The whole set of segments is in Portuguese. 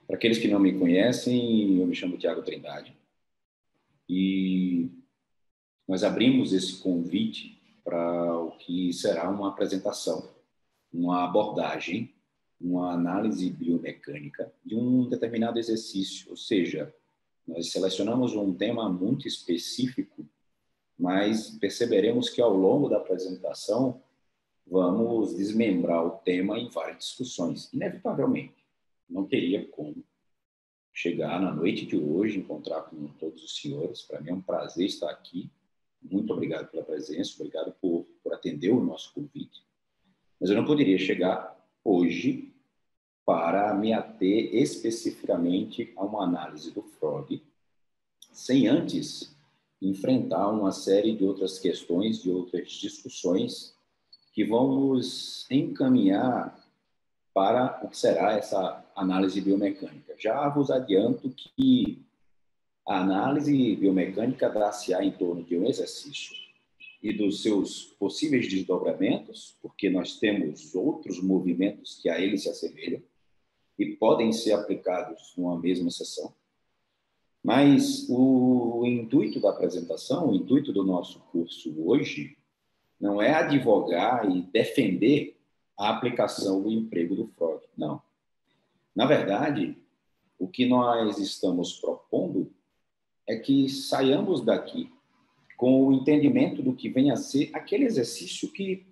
Para aqueles que não me conhecem, eu me chamo Tiago Trindade e nós abrimos esse convite para o que será uma apresentação, uma abordagem, uma análise biomecânica de um determinado exercício, ou seja, nós selecionamos um tema muito específico, mas perceberemos que ao longo da apresentação vamos desmembrar o tema em várias discussões, inevitavelmente. Não teria como chegar na noite de hoje, encontrar com todos os senhores. Para mim é um prazer estar aqui. Muito obrigado pela presença, obrigado por atender o nosso convite. Mas eu não poderia chegar hoje para me ater especificamente a uma análise do Freud, sem antes enfrentar uma série de outras questões, de outras discussões que vão nos encaminhar para o que será essa análise biomecânica. Já vos adianto que a análise biomecânica dá-se-á em torno de um exercício e dos seus possíveis desdobramentos, porque nós temos outros movimentos que a ele se assemelham e podem ser aplicados numa mesma sessão. Mas o intuito da apresentação, o intuito do nosso curso hoje, não é advogar e defender a aplicação do emprego do Freud, não. Na verdade, o que nós estamos propondo é que saiamos daqui com o entendimento do que vem a ser aquele exercício que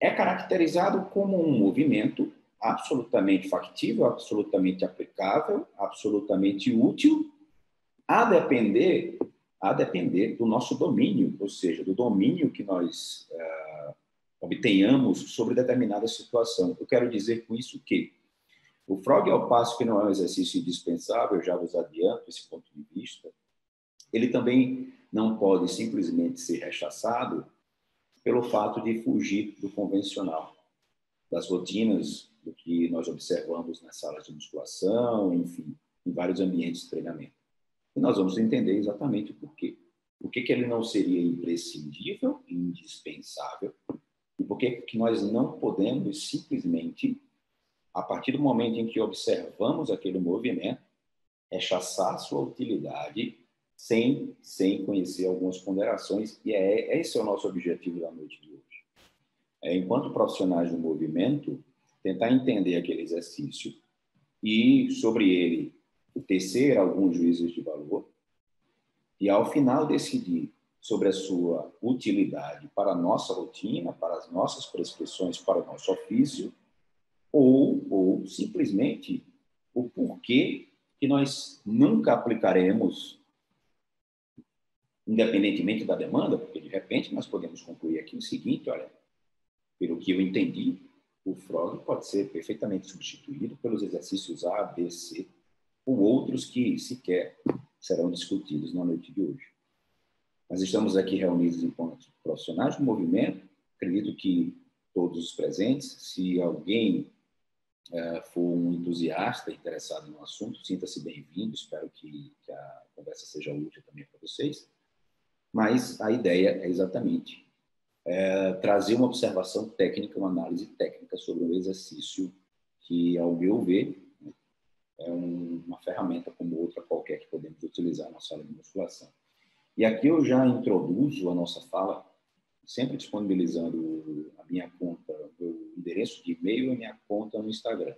é caracterizado como um movimento absolutamente factível, absolutamente aplicável, absolutamente útil, a depender do nosso domínio, ou seja, do domínio que nós obtenhamos sobre determinada situação. Eu quero dizer com isso que o Freud, ao passo que não é um exercício indispensável, já vos adianto esse ponto de vista, ele também não pode simplesmente ser rechaçado pelo fato de fugir do convencional, das rotinas do que nós observamos nas salas de musculação, enfim, em vários ambientes de treinamento. E nós vamos entender exatamente o porquê. Por que ele não seria imprescindível, indispensável, e por que nós não podemos simplesmente, a partir do momento em que observamos aquele movimento, rechaçar sua utilidade sem conhecer algumas ponderações, e esse é o nosso objetivo da noite de hoje. Enquanto profissionais do movimento, tentar entender aquele exercício e, sobre ele, tecer alguns juízos de valor, e, ao final, decidir sobre a sua utilidade para a nossa rotina, para as nossas prescrições, para o nosso ofício, ou simplesmente o porquê que nós nunca aplicaremos, independentemente da demanda, porque, de repente, nós podemos concluir aqui o seguinte: olha, pelo que eu entendi, o Freud pode ser perfeitamente substituído pelos exercícios A, B, C, ou outros que sequer serão discutidos na noite de hoje. Nós estamos aqui reunidos enquanto profissionais do movimento. Acredito que todos os presentes, se alguém for um entusiasta interessado no assunto, sinta-se bem-vindo. Espero que a conversa seja útil também para vocês. Mas a ideia é exatamente trazer uma observação técnica, uma análise técnica sobre um exercício que, ao meu ver, é uma ferramenta como outra qualquer que podemos utilizar na sala de musculação. E aqui eu já introduzo a nossa fala, sempre disponibilizando a minha conta, o endereço de e-mail e a minha conta no Instagram.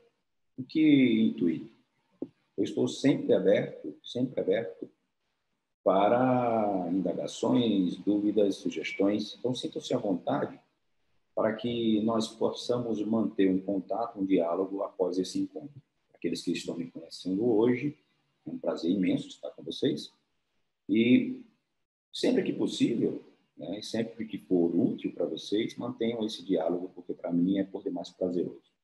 O que intuito? Eu estou sempre aberto para indagações, dúvidas, sugestões. Então, sintam-se à vontade para que nós possamos manter um contato, um diálogo após esse encontro. Aqueles que estão me conhecendo hoje, é um prazer imenso estar com vocês. E sempre que possível, né, sempre que for útil para vocês, mantenham esse diálogo, porque para mim é por demais prazeroso.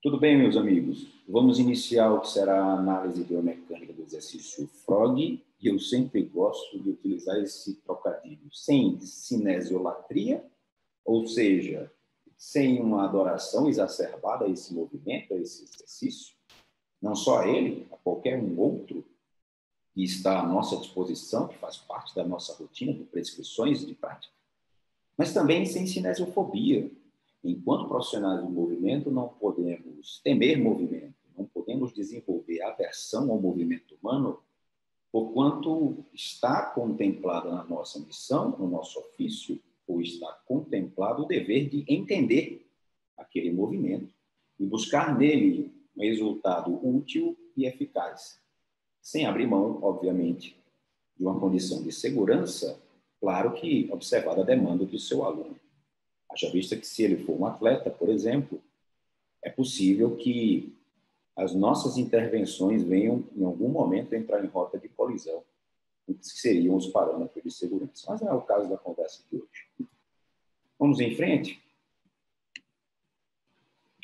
Tudo bem, meus amigos? Vamos iniciar o que será a análise biomecânica do exercício Freud, e eu sempre gosto de utilizar esse trocadilho, sem cinesiolatria, ou seja, sem uma adoração exacerbada a esse movimento, a esse exercício, não só a ele, a qualquer um outro que está à nossa disposição, que faz parte da nossa rotina de prescrições de prática, mas também sem cinesiofobia. Enquanto profissionais do movimento, não podemos temer movimento, não podemos desenvolver aversão ao movimento humano, porquanto está contemplada na nossa missão, no nosso ofício, ou está contemplado o dever de entender aquele movimento e buscar nele um resultado útil e eficaz, sem abrir mão, obviamente, de uma condição de segurança, claro que observada a demanda do seu aluno. Haja vista que, se ele for um atleta, por exemplo, é possível que as nossas intervenções venham, em algum momento, entrar em rota de colisão, que seriam os parâmetros de segurança. Mas não é o caso da conversa de hoje. Vamos em frente?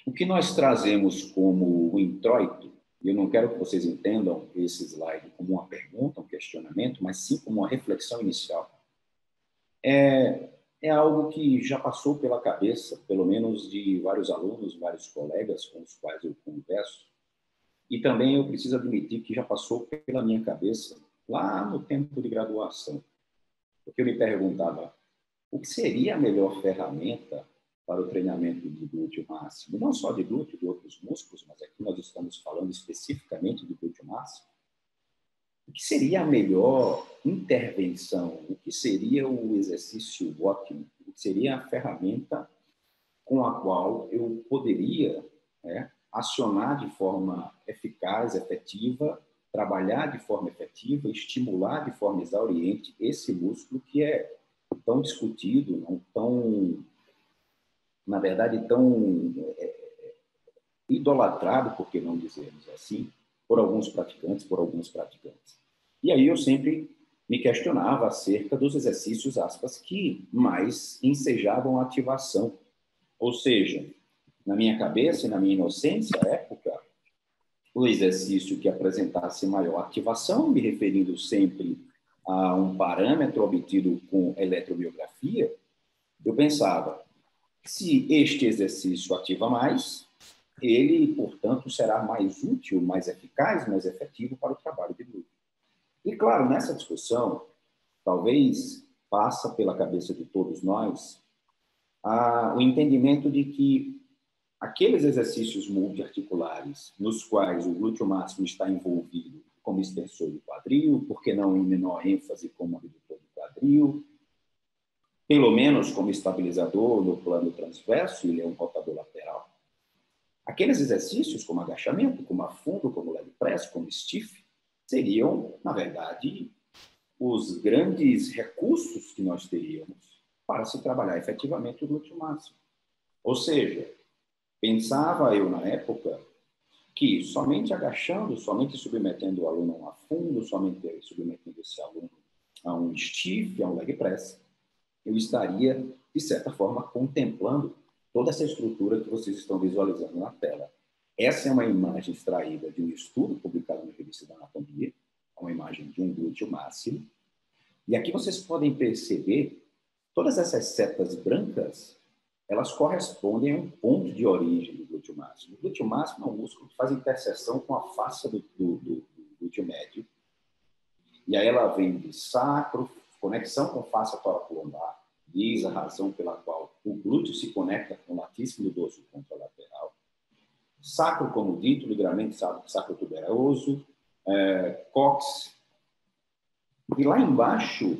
O que nós trazemos como o introito, e eu não quero que vocês entendam esse slide como uma pergunta, um questionamento, mas sim como uma reflexão inicial, é algo que já passou pela cabeça, pelo menos de vários alunos, vários colegas com os quais eu converso, e também eu preciso admitir que já passou pela minha cabeça lá no tempo de graduação, porque eu me perguntava o que seria a melhor ferramenta para o treinamento de glúteo máximo, não só de glúteo, de outros músculos, mas aqui nós estamos falando especificamente de glúteo máximo. O que seria a melhor intervenção? O que seria o exercício ótimo? O que seria a ferramenta com a qual eu poderia acionar de forma eficaz, efetiva, trabalhar de forma efetiva, estimular de forma exauriente esse músculo que é tão discutido, não tão, na verdade, tão idolatrado, por que não dizermos assim, por alguns praticantes. E aí eu sempre me questionava acerca dos exercícios, aspas, que mais ensejavam a ativação. Ou seja, na minha cabeça e na minha inocência, à época, o exercício que apresentasse maior ativação, me referindo sempre a um parâmetro obtido com eletromiografia, eu pensava, se este exercício ativa mais, ele, portanto, será mais útil, mais eficaz, mais efetivo para o trabalho de glúteo. E, claro, nessa discussão, talvez passa pela cabeça de todos nós o entendimento de que aqueles exercícios multiarticulares nos quais o glúteo máximo está envolvido como extensor do quadril, por que não em menor ênfase como abdutor do quadril, pelo menos como estabilizador no plano transverso, ele é um rotador lateral. Aqueles exercícios, como agachamento, como afundo, como leg press, como stiff, seriam, na verdade, os grandes recursos que nós teríamos para se trabalhar efetivamente o glúteo máximo. Ou seja, pensava eu, na época, que somente agachando, somente submetendo o aluno a um afundo, somente submetendo esse aluno a um stiff, a um leg press, eu estaria, de certa forma, contemplando toda essa estrutura que vocês estão visualizando na tela. Essa é uma imagem extraída de um estudo publicado na Revista da Anatomia, uma imagem de um glúteo máximo. E aqui vocês podem perceber, todas essas setas brancas, elas correspondem a um ponto de origem do glúteo máximo. O glúteo máximo é um músculo que faz interseção com a face do glúteo médio. E aí ela vem de sacro, conexão com face toracolombar, diz a razão pela qual o glúteo se conecta com o latíssimo dorso contralateral. Sacro, como dito, ligamento sacrotuberoso, cóccix. E lá embaixo,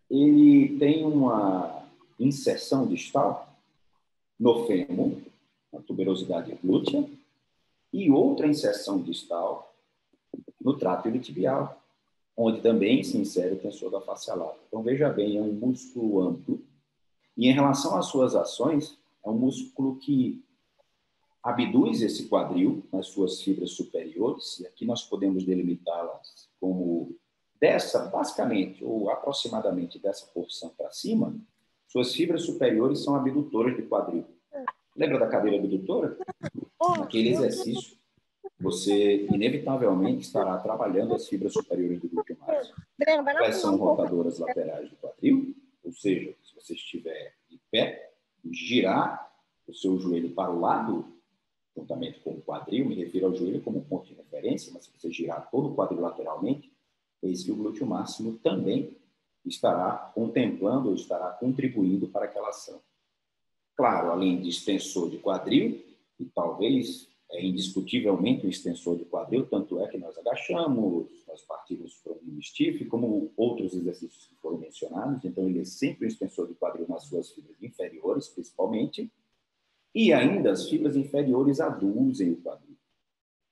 ele tem uma inserção distal no fêmur, na tuberosidade glútea, e outra inserção distal no trato iliotibial, onde também se insere o tensor da face lata. Então, veja bem, é um músculo amplo, e em relação às suas ações, é um músculo que abduz esse quadril nas suas fibras superiores, e aqui nós podemos delimitá-las como dessa, basicamente, ou aproximadamente dessa porção para cima, suas fibras superiores são abdutoras de quadril. Lembra da cadeira abdutora? Naquele exercício, você inevitavelmente estará trabalhando as fibras superiores do glúteo máximo. Elas são rotadoras laterais do quadril, ou seja, se você estiver de pé, girar o seu joelho para o lado, juntamente com o quadril, me refiro ao joelho como ponto de referência, mas se você girar todo o quadril lateralmente, eis que o glúteo máximo também estará contemplando ou estará contribuindo para aquela ação. Claro, além de extensor de quadril, e talvez é indiscutivelmente o extensor do quadril, tanto é que nós agachamos, nós partimos para um stiff, como outros exercícios que foram mencionados, então ele é sempre o extensor do quadril nas suas fibras inferiores, principalmente, e ainda as fibras inferiores aduzem o quadril.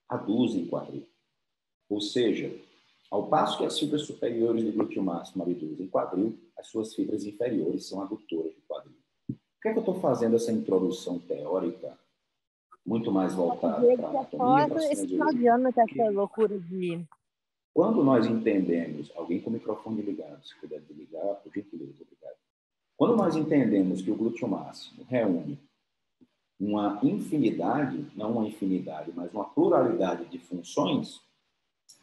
Aduzem o quadril. Ou seja, ao passo que as fibras superiores do glúteo máximo abduzem o quadril, as suas fibras inferiores são adutoras do quadril. Por que é que eu estou fazendo essa introdução teórica muito mais voltada para a anatomia, para a cinesiologia? Essa loucura de... Quando nós entendemos, alguém com o microfone ligado, se puder desligar, por gentileza, obrigado. Quando nós entendemos que o glúteo máximo reúne uma infinidade, não uma infinidade, mas uma pluralidade de funções,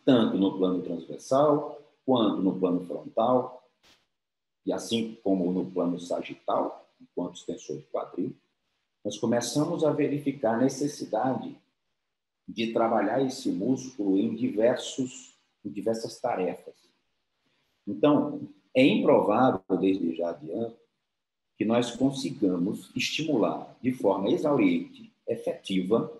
tanto no plano transversal, quanto no plano frontal, e assim como no plano sagital, enquanto extensor de quadril, nós começamos a verificar a necessidade de trabalhar esse músculo em diversas tarefas. Então, é improvável, desde já adiante, que nós consigamos estimular de forma exauriente, efetiva,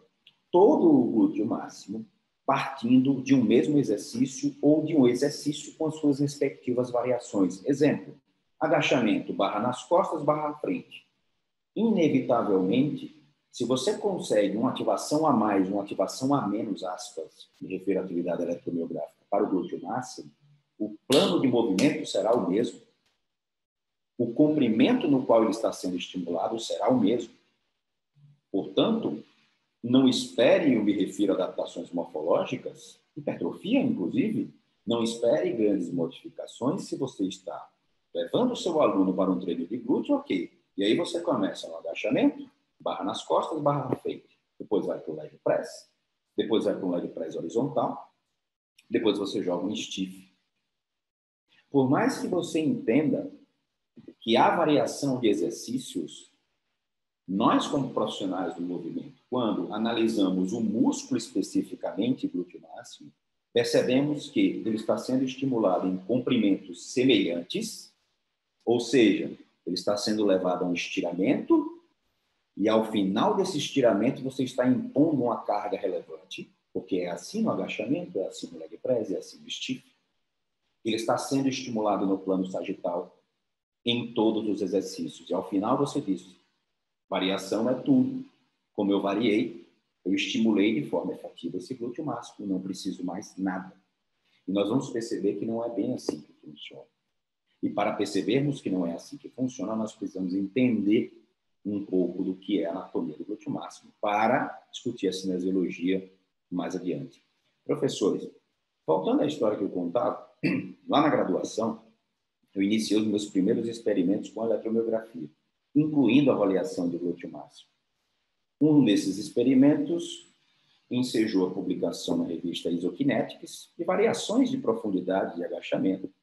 todo o glúteo máximo, partindo de um mesmo exercício ou de um exercício com as suas respectivas variações. Exemplo, agachamento, barra nas costas, barra à frente. Inevitavelmente, se você consegue uma ativação a mais, uma ativação a menos, aspas, me refiro à atividade eletromiográfica, para o glúteo máximo, o plano de movimento será o mesmo. O comprimento no qual ele está sendo estimulado será o mesmo. Portanto, não espere, eu me refiro a adaptações morfológicas, hipertrofia, inclusive, não espere grandes modificações se você está levando o seu aluno para um treino de glúteo, ok. E aí você começa no agachamento, barra nas costas, barra na frente. Depois vai para o leg press, depois vai para um leg press horizontal, depois você joga um stiff. Por mais que você entenda que há variação de exercícios, nós, como profissionais do movimento, quando analisamos o músculo especificamente, glúteo máximo, percebemos que ele está sendo estimulado em comprimentos semelhantes, ou seja, ele está sendo levado a um estiramento e, ao final desse estiramento, você está impondo uma carga relevante, porque é assim no agachamento, é assim no leg press, é assim no stiff. Ele está sendo estimulado no plano sagital em todos os exercícios. E, ao final, você diz, variação é tudo. Como eu variei, eu estimulei de forma efetiva esse glúteo máximo, não preciso mais nada. E nós vamos perceber que não é bem assim que funciona. E para percebermos que não é assim que funciona, nós precisamos entender um pouco do que é a anatomia do glúteo máximo para discutir a cinesiologia mais adiante. Professores, voltando à história que eu contava, lá na graduação, eu iniciei os meus primeiros experimentos com a eletromiografia, incluindo a avaliação do glúteo máximo. Um desses experimentos ensejou a publicação na revista Isokinetics de variações de profundidade de agachamento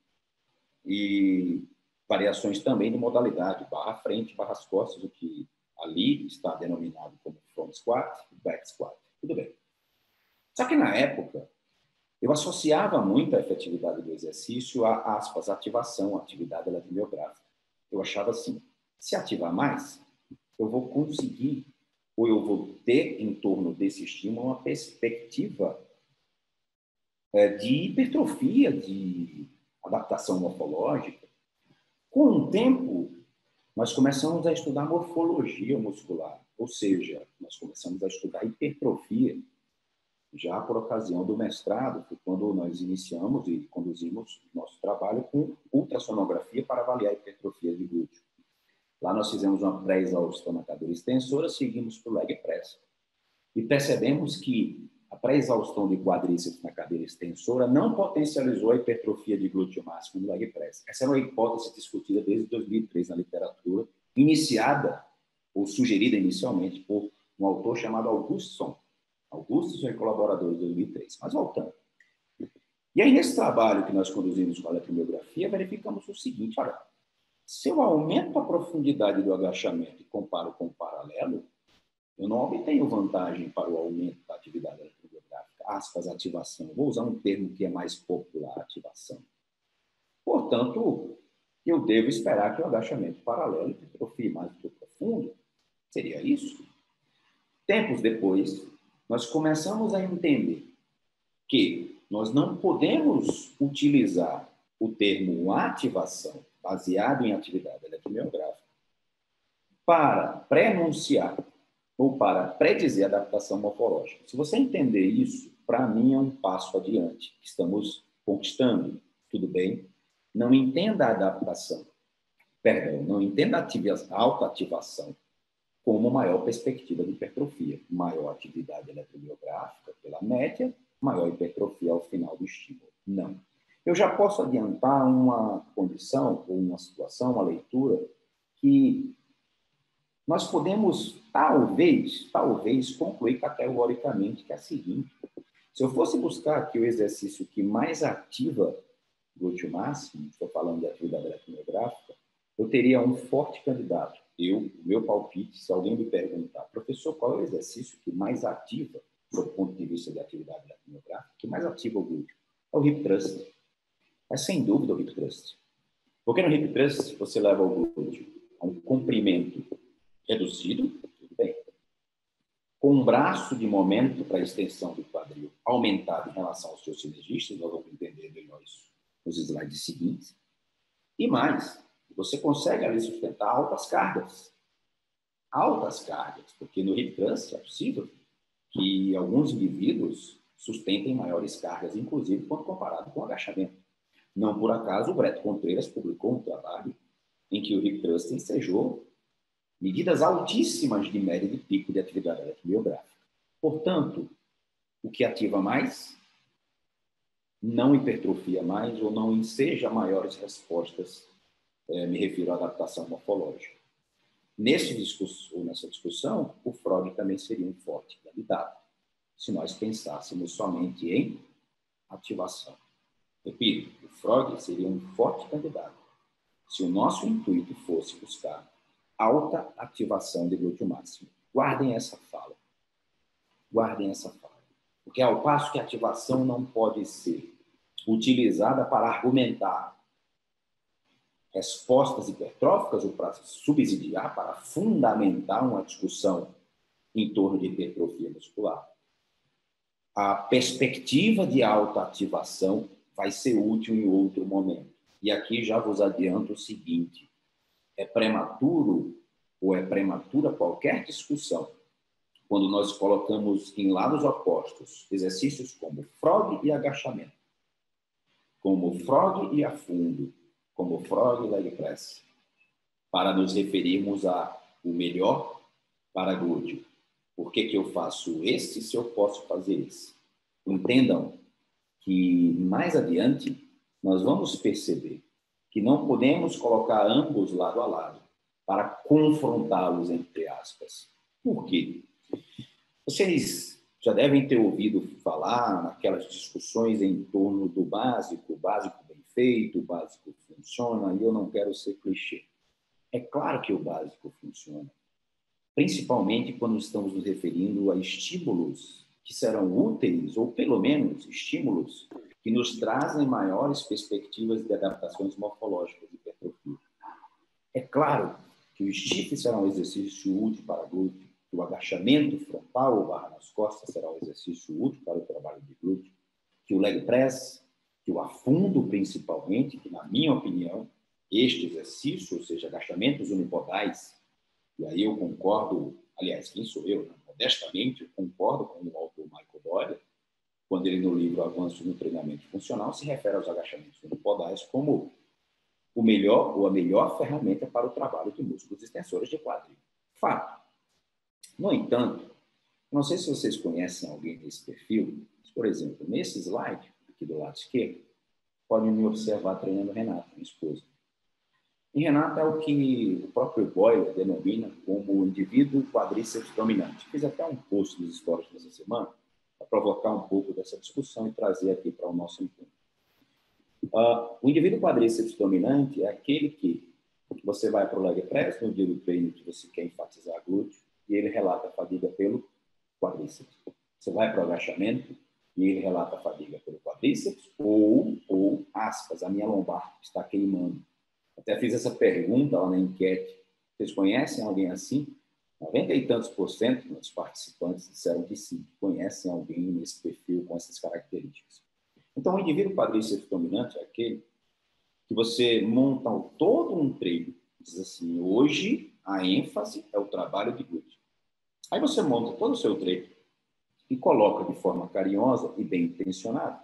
e variações também de modalidade, barra frente, barra as costas, o que ali está denominado como front squat e back squat. Tudo bem. Só que na época, eu associava muito a efetividade do exercício a, aspas, ativação, atividade eletromiográfica. Eu achava assim, se ativar mais, eu vou conseguir, ou eu vou ter em torno desse estímulo uma perspectiva de hipertrofia, de adaptação morfológica. Com o tempo, nós começamos a estudar morfologia muscular, ou seja, nós começamos a estudar hipertrofia, já por ocasião do mestrado, foi quando nós iniciamos e conduzimos nosso trabalho com ultrassonografia para avaliar a hipertrofia de glúteo. Lá nós fizemos uma pré-exaustão na cadeira extensora, seguimos para o leg press. E percebemos que a pré-exaustão de quadríceps na cadeira extensora não potencializou a hipertrofia de glúteo máximo no leg press. Essa era uma hipótese discutida desde 2003 na literatura, iniciada ou sugerida inicialmente por um autor chamado Augustsson. Augustsson e colaboradores de 2003. Mas voltando. E aí, nesse trabalho que nós conduzimos com a eletromiografia, verificamos o seguinte, olha, se eu aumento a profundidade do agachamento e comparo com o paralelo, eu não obtenho vantagem para o aumento da atividade eletromiográfica, aspas, ativação. Vou usar um termo que é mais popular, ativação. Portanto, eu devo esperar que o agachamento paralelo hipertrofie mais do que o profundo. Seria isso? Tempos depois, nós começamos a entender que nós não podemos utilizar o termo ativação, baseado em atividade eletromiográfica, para prenunciar ou para predizer adaptação morfológica. Se você entender isso, para mim é um passo adiante que estamos conquistando. Tudo bem? Não entenda a adaptação, perdão, não entenda a autoativação como maior perspectiva de hipertrofia. Maior atividade eletromiográfica pela média, maior hipertrofia ao final do estímulo. Não. Eu já posso adiantar uma condição ou uma situação, uma leitura, que nós podemos, talvez, concluir categoricamente que é a seguinte: se eu fosse buscar aqui o exercício que mais ativa o glúteo máximo, estou falando de atividade eletromiográfica, eu teria um forte candidato. O meu palpite, se alguém me perguntar, professor, qual é o exercício que mais ativa, do ponto de vista de atividade eletromiográfica, que mais ativa o glúteo? É o hip thrust. É sem dúvida o hip thrust. Porque no hip thrust você leva o glúteo a um comprimento reduzido, tudo bem, com um braço de momento para a extensão do quadril aumentado em relação aos seus sinergistas, nós vamos entender melhor isso nos slides seguintes, e mais, você consegue ali sustentar altas cargas, porque no hip thrust é possível que alguns indivíduos sustentem maiores cargas, inclusive quando comparado com o agachamento. Não por acaso o Breto Contreiras publicou um trabalho em que o hip thrust ensejou medidas altíssimas de média de pico de atividade eletromiográfica. Portanto, o que ativa mais não hipertrofia mais ou não enseja maiores respostas, me refiro à adaptação morfológica. Nessa discussão, o Frog também seria um forte candidato, se nós pensássemos somente em ativação. Repito, o Frog seria um forte candidato, se o nosso intuito fosse buscar alta ativação de glúteo máximo. Guardem essa fala. Porque ao passo que a ativação não pode ser utilizada para argumentar respostas hipertróficas ou para subsidiar, para fundamentar uma discussão em torno de hipertrofia muscular, a perspectiva de alta ativação vai ser útil em outro momento. E aqui já vos adianto o seguinte: é prematuro ou é prematura qualquer discussão quando nós colocamos em lados opostos exercícios como frog e agachamento, como frog e afundo, como frog e leg press, para nos referirmos a o melhor para glúteo. Por que eu faço esse se eu posso fazer esse? Entendam que mais adiante nós vamos perceber que não podemos colocar ambos lado a lado para confrontá-los, entre aspas. Por quê? Vocês já devem ter ouvido falar naquelas discussões em torno do básico, o básico bem feito, o básico funciona, e eu não quero ser clichê. É claro que o básico funciona, principalmente quando estamos nos referindo a estímulos que serão úteis, ou pelo menos estímulos que nos trazem maiores perspectivas de adaptações morfológicas de hipertrofia. É claro que o stiff será um exercício útil para glúteo, que o agachamento frontal ou barra nas costas será um exercício útil para o trabalho de glúteo, que o leg press, que o afundo principalmente, que na minha opinião, este exercício, ou seja, agachamentos unipodais, e aí eu concordo, aliás, quem sou eu, né? Modestamente, eu concordo com o autor Michael Doyle, quando ele no livro Avanço no Treinamento Funcional se refere aos agachamentos unipodais como o melhor ou a melhor ferramenta para o trabalho de músculos extensores de quadril. Fato. No entanto, não sei se vocês conhecem alguém nesse perfil, mas, por exemplo, nesse slide, aqui do lado esquerdo, podem me observar treinando Renata, minha esposa. E Renata é o que o próprio Boyle denomina como o indivíduo quadríceps dominante. Fiz até um post nos stories dessa semana para provocar um pouco dessa discussão e trazer aqui para o nosso encontro. O indivíduo quadríceps dominante é aquele que você vai para o leg press no dia do treino que você quer enfatizar glúteo e ele relata a fadiga pelo quadríceps. Você vai para o agachamento e ele relata a fadiga pelo quadríceps ou aspas, a minha lombar está queimando. Até fiz essa pergunta lá na enquete. Vocês conhecem alguém assim? 90 e tantos por cento dos participantes disseram que sim, que conhecem alguém nesse perfil com essas características. Então, o indivíduo quadríceps dominante é aquele que você monta todo um treino, diz assim, hoje a ênfase é o trabalho de glúteo. Aí você monta todo o seu treino e coloca de forma carinhosa e bem intencionada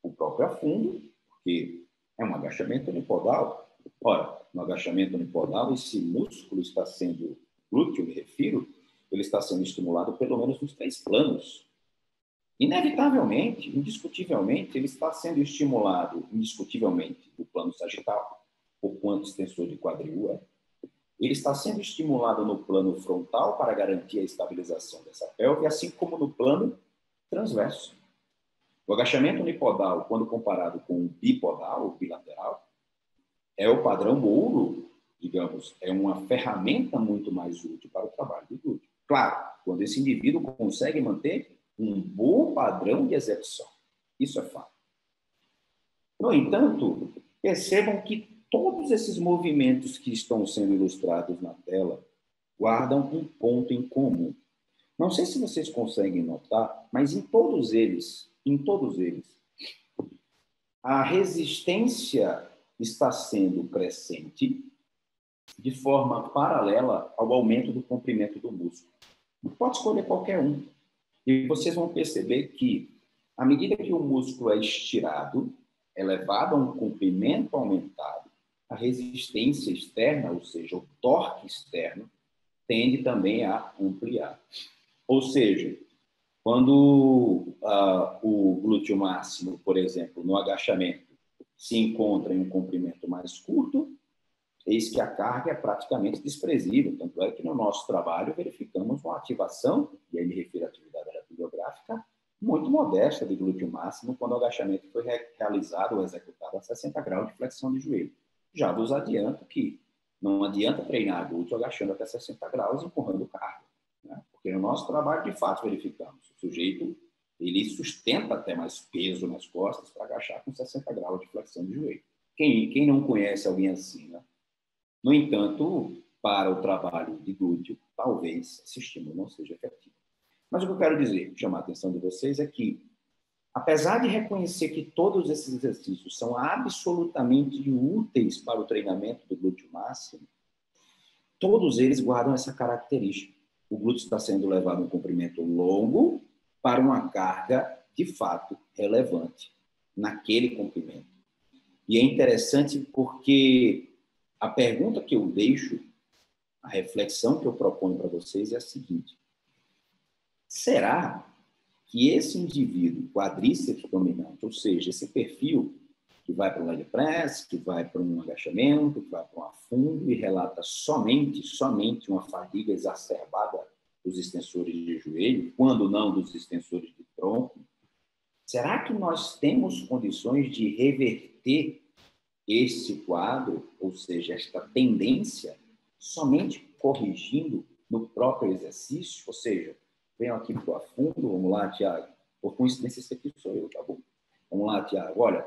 o próprio afundo, porque é um agachamento unipodal. Ora, no agachamento unipodal, esse músculo está sendo, glúteo, me refiro, ele está sendo estimulado pelo menos nos 3 planos. Inevitavelmente, indiscutivelmente, ele está sendo estimulado, indiscutivelmente, no plano sagital, o quanto extensor de quadril é. Ele está sendo estimulado no plano frontal para garantir a estabilização dessa pelve, assim como no plano transverso. O agachamento unipodal, quando comparado com o bipodal, ou bilateral, é o padrão ouro, digamos, é uma ferramenta muito mais útil para o trabalho do glúteo. Claro, quando esse indivíduo consegue manter um bom padrão de execução. Isso é fato. No entanto, percebam que todos esses movimentos que estão sendo ilustrados na tela guardam um ponto em comum. Não sei se vocês conseguem notar, mas em todos eles, a resistência está sendo crescente de forma paralela ao aumento do comprimento do músculo. Pode escolher qualquer um. E vocês vão perceber que, à medida que o músculo é estirado, é levado a um comprimento aumentado, a resistência externa, ou seja, o torque externo, tende também a ampliar. Ou seja, quando o glúteo máximo, por exemplo, no agachamento, se encontra em um comprimento mais curto, eis que a carga é praticamente desprezível. Tanto é que no nosso trabalho verificamos uma ativação, e aí me refiro à atividade eletrobiográfica, muito modesta de glúteo máximo quando o agachamento foi realizado ou executado a 60 graus de flexão de joelho. Já vos adianto que não adianta treinar glúteo agachando até 60 graus, empurrando carga, né? Porque no nosso trabalho, de fato, verificamos. O sujeito, ele sustenta até mais peso nas costas para agachar com 60 graus de flexão de joelho. Quem não conhece alguém assim, né? No entanto, para o trabalho de glúteo, talvez esse estímulo não seja efetivo. Mas o que eu quero dizer, chamar a atenção de vocês, é que, apesar de reconhecer que todos esses exercícios são absolutamente úteis para o treinamento do glúteo máximo, todos eles guardam essa característica. O glúteo está sendo levado a um comprimento longo para uma carga, de fato, relevante naquele comprimento. E é interessante porque a pergunta que eu deixo, a reflexão que eu proponho para vocês é a seguinte: será que esse indivíduo quadríceps dominante, ou seja, esse perfil que vai para um leg press, que vai para um agachamento, que vai para um afundo e relata somente uma fadiga exacerbada dos extensores de joelho, quando não dos extensores de tronco, será que nós temos condições de reverter esse quadro, ou seja, esta tendência, somente corrigindo no próprio exercício? Ou seja, venho aqui para o afundo, vamos lá, Tiago. Por coincidência, esse aqui sou eu, tá bom? Vamos lá, Tiago. Olha,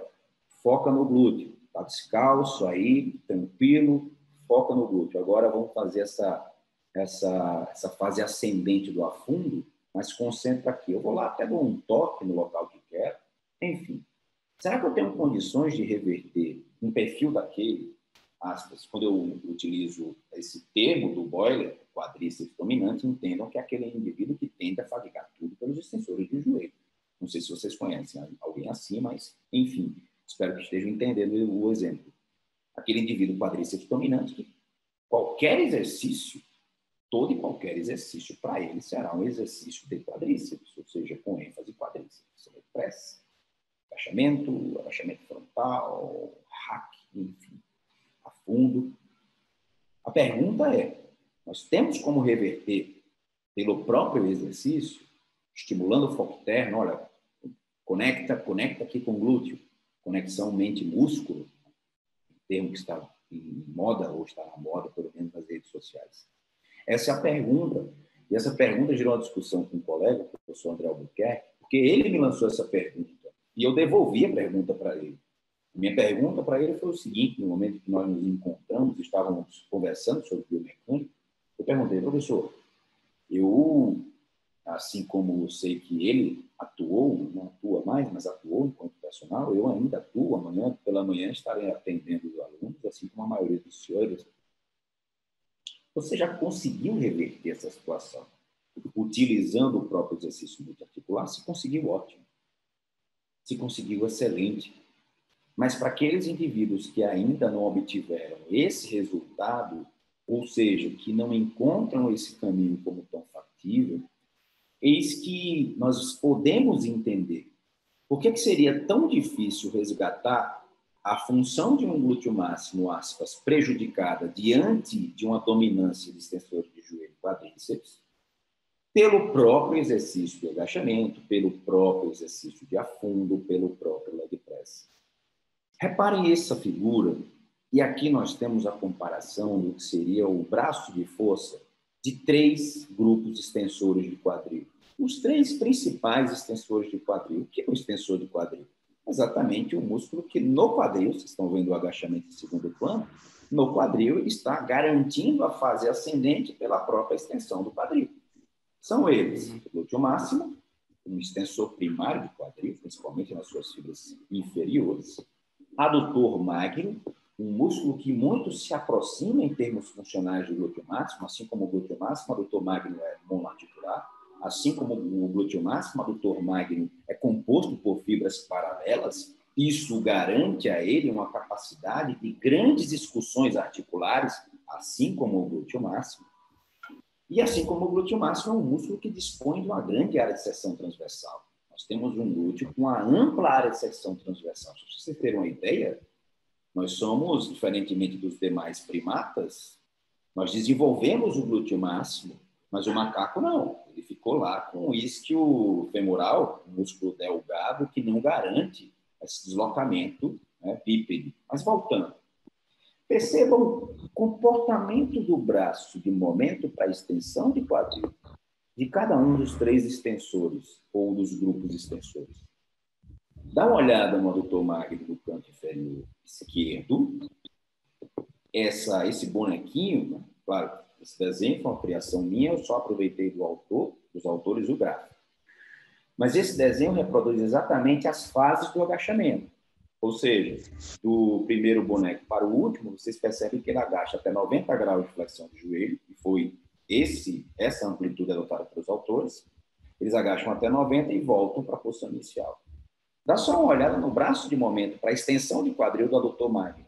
foca no glúteo. Tá descalço aí, tranquilo, foca no glúteo. Agora vamos fazer essa fase ascendente do afundo, mas concentra aqui. Eu vou lá, até dou um toque no local que quero. Enfim, será que eu tenho condições de reverter um perfil daquele, aspas, quando eu utilizo esse termo do Boiler, quadríceps dominante, entendam que é aquele indivíduo que tende a fadigar tudo pelos extensores do joelho. Não sei se vocês conhecem alguém assim, mas, enfim, espero que estejam entendendo o exemplo. Aquele indivíduo quadríceps dominante que qualquer exercício, todo e qualquer exercício para ele será um exercício de quadríceps, ou seja, com ênfase quadríceps. Press, agachamento frontal, hack, enfim, a fundo. A pergunta é, nós temos como reverter pelo próprio exercício, estimulando o foco interno? Olha, conecta aqui com o glúteo, conexão mente-músculo, um termo que está em moda, ou está na moda, pelo menos nas redes sociais. Essa é a pergunta, e essa pergunta gerou uma discussão com um colega, o professor André Albuquerque, porque ele me lançou essa pergunta, e eu devolvi a pergunta para ele. A minha pergunta para ele foi o seguinte: no momento que nós nos encontramos, estávamos conversando sobre biomecânica, eu perguntei, professor, Eu, assim como eu sei que ele atuou, não atua mais, mas atuou enquanto personal, eu ainda atuo. Amanhã, pela manhã, estarei atendendo os alunos, assim como a maioria dos senhores. Você já conseguiu reverter essa situação? Utilizando o próprio exercício multiarticular, se conseguiu, ótimo. Se conseguiu, excelente. Mas para aqueles indivíduos que ainda não obtiveram esse resultado, ou seja, que não encontram esse caminho como tão factível, eis que nós podemos entender por que seria tão difícil resgatar a função de um glúteo máximo, aspas, prejudicada diante de uma dominância de extensores de joelho e quadríceps, pelo próprio exercício de agachamento, pelo próprio exercício de afundo, pelo próprio leg press. Reparem essa figura, e aqui nós temos a comparação do que seria o braço de força de 3 grupos extensores de quadril. Os 3 principais extensores de quadril. O que é o extensor de quadril? Exatamente o músculo que no quadril, vocês estão vendo o agachamento em segundo plano, no quadril ele está garantindo a fase ascendente pela própria extensão do quadril. São eles o glúteo máximo, um extensor primário de quadril, principalmente nas suas fibras inferiores, adutor magno, um músculo que muito se aproxima em termos funcionais do glúteo máximo, assim como o glúteo máximo, adutor magno é monoarticular, assim como o glúteo máximo, adutor magno é composto por fibras paralelas, isso garante a ele uma capacidade de grandes discussões articulares, assim como o glúteo máximo. E assim como o glúteo máximo é um músculo que dispõe de uma grande área de seção transversal. Nós temos um glúteo com uma ampla área de seção transversal. Se vocês terem uma ideia, nós somos, diferentemente dos demais primatas, nós desenvolvemos o glúteo máximo, mas o macaco não. Ele ficou lá com o isquio femoral, um músculo delgado que não garante esse deslocamento, né, bípede. Mas voltando. Percebam o comportamento do braço de momento para a extensão de quadril de cada um dos 3 extensores ou dos grupos extensores. Dá uma olhada no adutor magno do canto inferior esquerdo. Esse bonequinho, né? Claro, esse desenho foi uma criação minha, eu só aproveitei dos autores o gráfico. Mas esse desenho reproduz exatamente as fases do agachamento. Ou seja, do primeiro boneco para o último, vocês percebem que ele agacha até 90 graus de flexão de joelho, e foi essa amplitude adotada pelos autores. Eles agacham até 90 e voltam para a posição inicial. Dá só uma olhada no braço de momento para a extensão de quadril do adutor magno.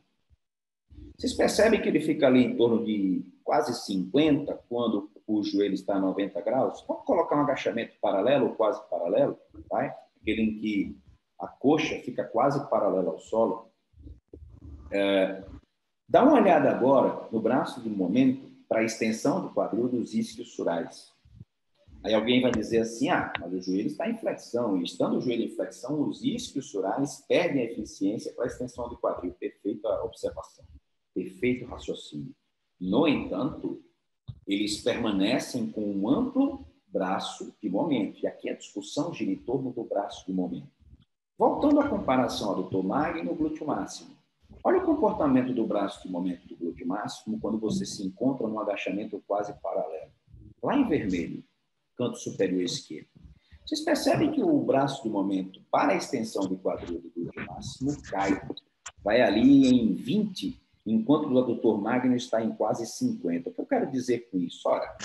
Vocês percebem que ele fica ali em torno de quase 50 quando o joelho está a 90 graus? Vamos colocar um agachamento paralelo ou quase paralelo, tá? Aquele em que a coxa fica quase paralela ao solo. Dá uma olhada agora no braço de momento para a extensão do quadril dos isquios surais. Aí alguém vai dizer assim, mas o joelho está em flexão, e estando o joelho em flexão, os isquios surais perdem a eficiência para a extensão do quadril. Perfeita observação, perfeito raciocínio. No entanto, eles permanecem com um amplo braço de momento, e aqui a discussão gira em torno do braço de momento. Voltando à comparação ao adutor magno e o glúteo máximo. Olha o comportamento do braço de momento do glúteo máximo quando você se encontra num agachamento quase paralelo. Lá em vermelho, canto superior esquerdo. Vocês percebem que o braço de momento para a extensão do quadril do glúteo máximo cai. Vai ali em 20, enquanto o adutor magno está em quase 50. O que eu quero dizer com isso? Ora,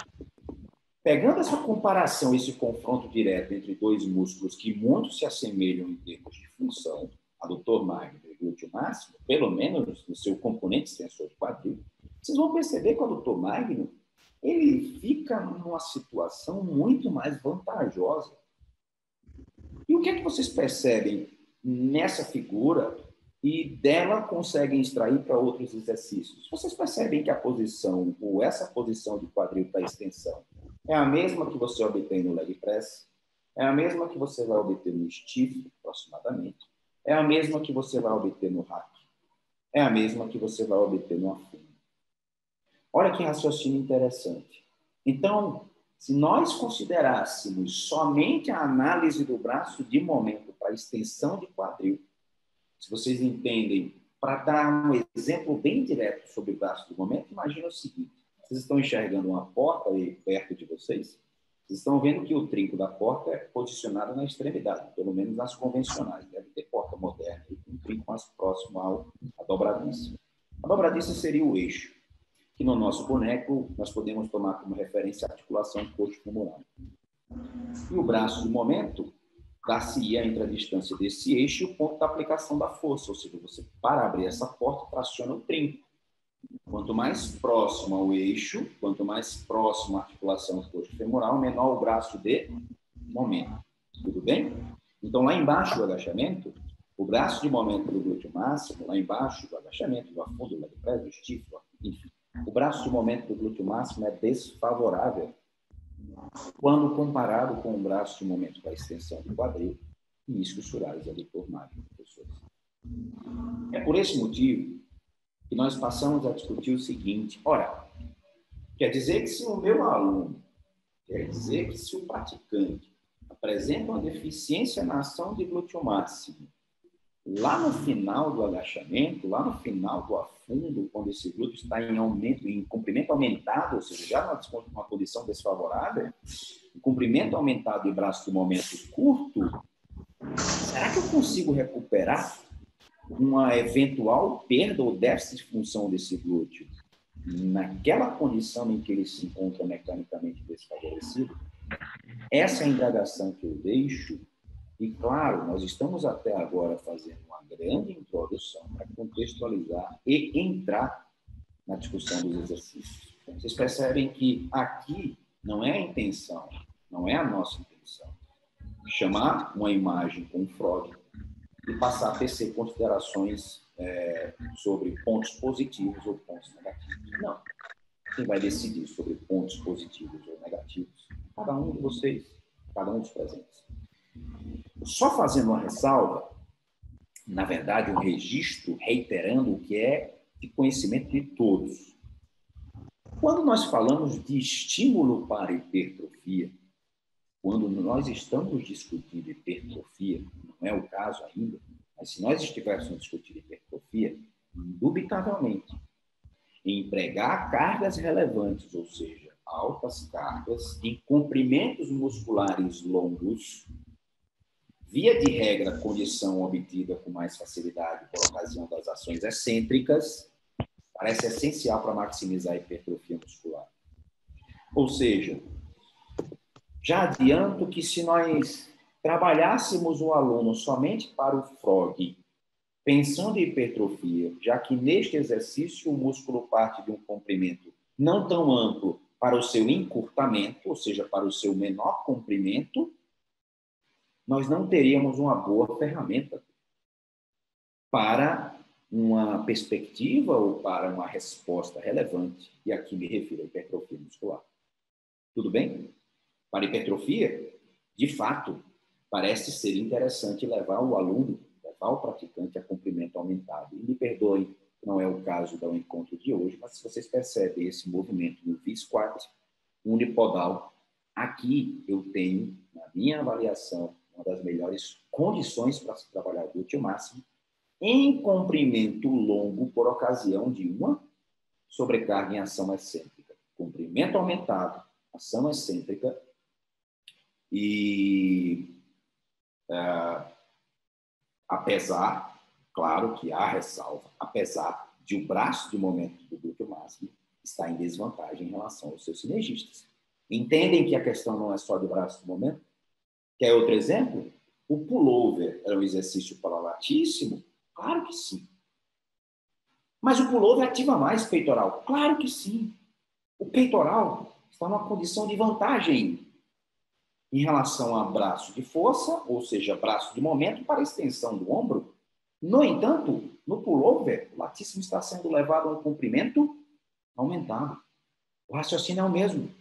pegando essa comparação, esse confronto direto entre 2 músculos que muito se assemelham em termos de função, adutor magno e glúteo máximo, pelo menos no seu componente extensor de quadril, vocês vão perceber que o adutor magno ele fica numa situação muito mais vantajosa. E o que é que vocês percebem nessa figura e dela conseguem extrair para outros exercícios? Vocês percebem que a posição, ou essa posição de quadril para extensão, é a mesma que você obtém no leg press, é a mesma que você vai obter no stiff, aproximadamente, é a mesma que você vai obter no hack, é a mesma que você vai obter no afundo. Olha que raciocínio interessante. Então, se nós considerássemos somente a análise do braço de momento para extensão de quadril, se vocês entendem, para dar um exemplo bem direto sobre o braço de momento, imagina o seguinte: vocês estão enxergando uma porta aí perto de vocês? Vocês estão vendo que o trinco da porta é posicionado na extremidade, pelo menos nas convencionais. Deve ter porta moderna, com um trinco mais próximo à dobradiça. A dobradiça seria o eixo, que no nosso boneco nós podemos tomar como referência a articulação coxo-femoral. E o braço de momento dar-se-ia entre a distância desse eixo e o ponto da aplicação da força, ou seja, você, para abrir essa porta, traciona o trinco. Quanto mais próximo ao eixo, quanto mais próximo à articulação coxo-femoral, menor o braço de momento. Tudo bem? Então, lá embaixo do agachamento, o braço de momento do glúteo máximo, lá embaixo do agachamento, do afundo, do leg press, do stiff, enfim, o braço de momento do glúteo máximo é desfavorável quando comparado com o braço de momento da extensão do quadril e isquios surares adutor magno, professores. É por esse motivo que nós passamos a discutir o seguinte: ora, quer dizer que se o meu aluno, quer dizer que se o praticante apresenta uma deficiência na ação de glúteo máximo, lá no final do agachamento, lá no final do afundo, quando esse glúteo está em aumento, em comprimento aumentado, ou seja, já numa condição desfavorável, em comprimento aumentado e braço de momento curto, será que eu consigo recuperar uma eventual perda ou déficit de função desse glúteo naquela condição em que ele se encontra mecanicamente desfavorecido? Essa é a indagação que eu deixo. E, claro, nós estamos até agora fazendo uma grande introdução para contextualizar e entrar na discussão dos exercícios. Vocês percebem que aqui não é a intenção, não é a nossa intenção, chamar uma imagem com um frog e passar a tecer considerações sobre pontos positivos ou pontos negativos. Não. Quem vai decidir sobre pontos positivos ou negativos? Cada um de vocês, cada um dos presentes. Só fazendo uma ressalva, na verdade, um registro reiterando o que é de conhecimento de todos. Quando nós falamos de estímulo para hipertrofia, quando nós estamos discutindo hipertrofia, não é o caso ainda, mas se nós estivéssemos discutindo hipertrofia, indubitavelmente, empregar cargas relevantes, ou seja, altas cargas, em comprimentos musculares longos, via de regra, condição obtida com mais facilidade por ocasião das ações excêntricas, parece essencial para maximizar a hipertrofia muscular. Ou seja, já adianto que se nós trabalhássemos o aluno somente para o frog, pensando em hipertrofia, já que neste exercício o músculo parte de um comprimento não tão amplo para o seu encurtamento, ou seja, para o seu menor comprimento, nós não teríamos uma boa ferramenta para uma perspectiva ou para uma resposta relevante. E aqui me refiro à hipertrofia muscular. Tudo bem? Para hipertrofia, de fato, parece ser interessante levar o aluno, levar o praticante a comprimento aumentado. E me perdoem, não é o caso do encontro de hoje, mas se vocês percebem esse movimento no V-Squat unipodal, aqui eu tenho, na minha avaliação, uma das melhores condições para se trabalhar o glúteo máximo em comprimento longo por ocasião de uma sobrecarga em ação excêntrica. Comprimento aumentado, ação excêntrica e apesar, claro que há ressalva, apesar de o braço de momento do glúteo máximo estar em desvantagem em relação aos seus sinergistas. Entendem que a questão não é só de braço de momento? Quer outro exemplo? O pullover é um exercício palalatíssimo? Claro que sim. Mas o pullover ativa mais o peitoral? Claro que sim. O peitoral está numa condição de vantagem em relação a braço de força, ou seja, braço de momento para a extensão do ombro. No entanto, no pullover, o latíssimo está sendo levado a um comprimento aumentado. O raciocínio é o mesmo.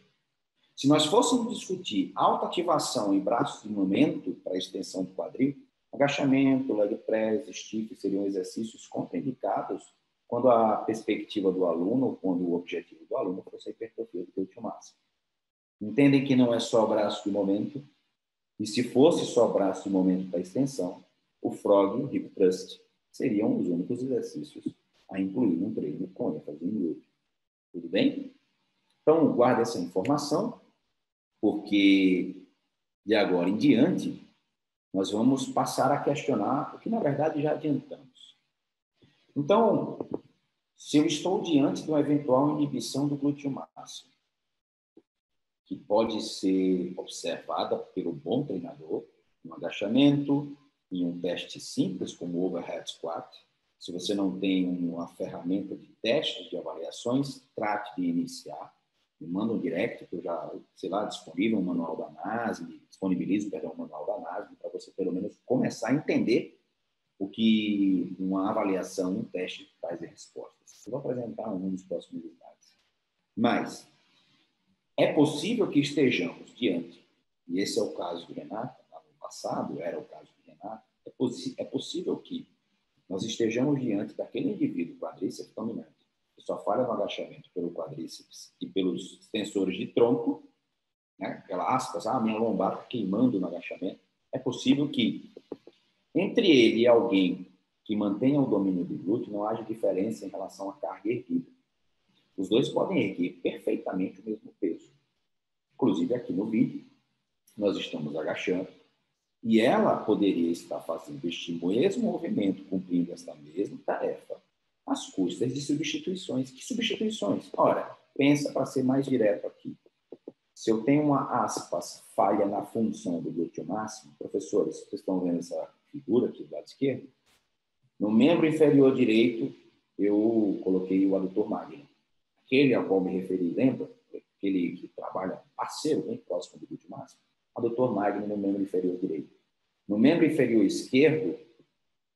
Se nós fôssemos discutir alta ativação em braços de momento para a extensão do quadril, agachamento, leg press, stiff seriam exercícios contraindicados quando a perspectiva do aluno, quando o objetivo do aluno fosse a hipertrofia do glúteo máximo. Entendem que não é só braço de momento? E se fosse só braço de momento para a extensão, o frog e o hip thrust seriam os únicos exercícios a incluir no treino com ênfase em glúteo. Tudo bem? Então, guarde essa informação. porque de agora em diante nós vamos passar a questionar o que, na verdade, já adiantamos. Então, se eu estou diante de uma eventual inibição do glúteo máximo, que pode ser observada pelo bom treinador, um agachamento, em um teste simples, como o overhead squat. Se você não tem uma ferramenta de testes, de avaliações, trate de iniciar. Me manda um direct, que eu já, sei lá, disponibilizo um manual da NASM, um manual da NASM, para você, pelo menos, começar a entender o que uma avaliação, um teste traz de respostas. Eu vou apresentar um dos próximos slides. Mas é possível que estejamos diante, e esse é o caso do Renato, no passado era o caso do Renato, é possível que nós estejamos diante daquele indivíduo quadríceps dominante, que só falha no agachamento pelo quadríceps e pelos tensores de tronco, né? Aquela aspas, minha lombar está queimando no agachamento. É possível que entre ele e alguém que mantenha o domínio do glúteo não haja diferença em relação à carga erguida. Os dois podem erguer perfeitamente o mesmo peso. Inclusive, aqui no vídeo, nós estamos agachando e ela poderia estar fazendo este mesmo movimento, cumprindo esta mesma tarefa, às custas de substituições. Que substituições? Ora, pensa para ser mais direto aqui. Se eu tenho uma, aspas, falha na função do glúteo máximo, professores, vocês estão vendo essa figura aqui do lado esquerdo? No membro inferior direito, eu coloquei o adutor magno. Aquele ao qual me referi, lembra? Aquele que trabalha parceiro, bem próximo do glúteo máximo. Adutor magno no membro inferior direito. No membro inferior esquerdo,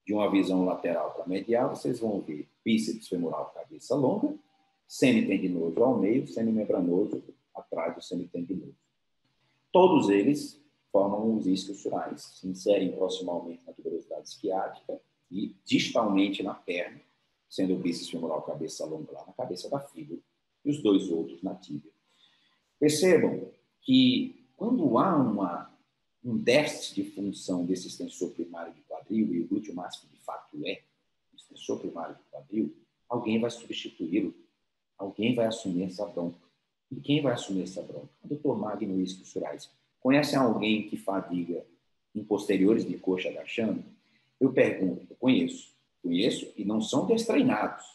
de uma visão lateral para medial, vocês vão ver bíceps femoral, cabeça longa, semitendinoso ao meio, semimembranoso atrás do semitendinoso. Todos eles formam os isquiosurais, se inserem proximalmente na tuberosidade isquiática e distalmente na perna, sendo o bíceps femoral cabeça longa lá na cabeça da fíbula e os dois outros na tíbia. Percebam que quando há um déficit de função desse extensor primário de quadril, e o glúteo máximo de fato é o extensor primário de quadril, alguém vai substituí-lo, alguém vai assumir essa bronca. E quem vai assumir essa bronca? O doutor Magno isquiosurais. Conhecem alguém que fadiga em posteriores de coxa agachando? Eu pergunto, eu conheço e não são destreinados,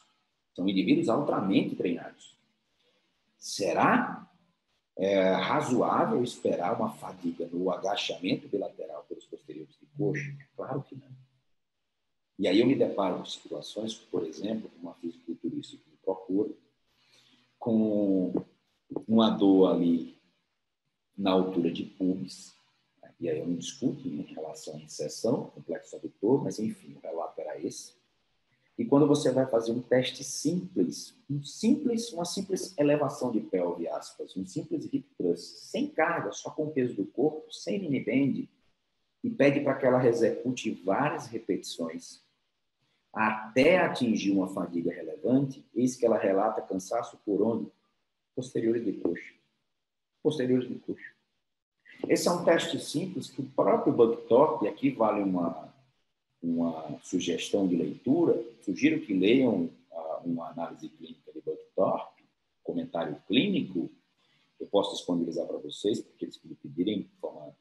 são indivíduos altamente treinados. Será razoável esperar uma fadiga no agachamento bilateral pelos posteriores de coxa? Claro que não. E aí eu me deparo com situações, por exemplo, uma fisiculturista que me procura, com uma dor ali na altura de pubis, e aí eu não discuto em relação à inserção, complexo adutor, mas enfim, o relato era esse. E quando você vai fazer um teste simples, uma simples elevação de pelve, aspas, um simples hip thrust, sem carga, só com o peso do corpo, sem mini bend, e pede para que ela execute várias repetições até atingir uma fadiga relevante, eis que ela relata cansaço por onde? Posteriores de coxa. Posteriores de coxa. Esse é um teste simples que o próprio Buckthorpe, e aqui vale uma sugestão de leitura, sugiro que leiam uma análise clínica de Buckthorpe, comentário clínico, eu posso disponibilizar para vocês, porque eles me pedirem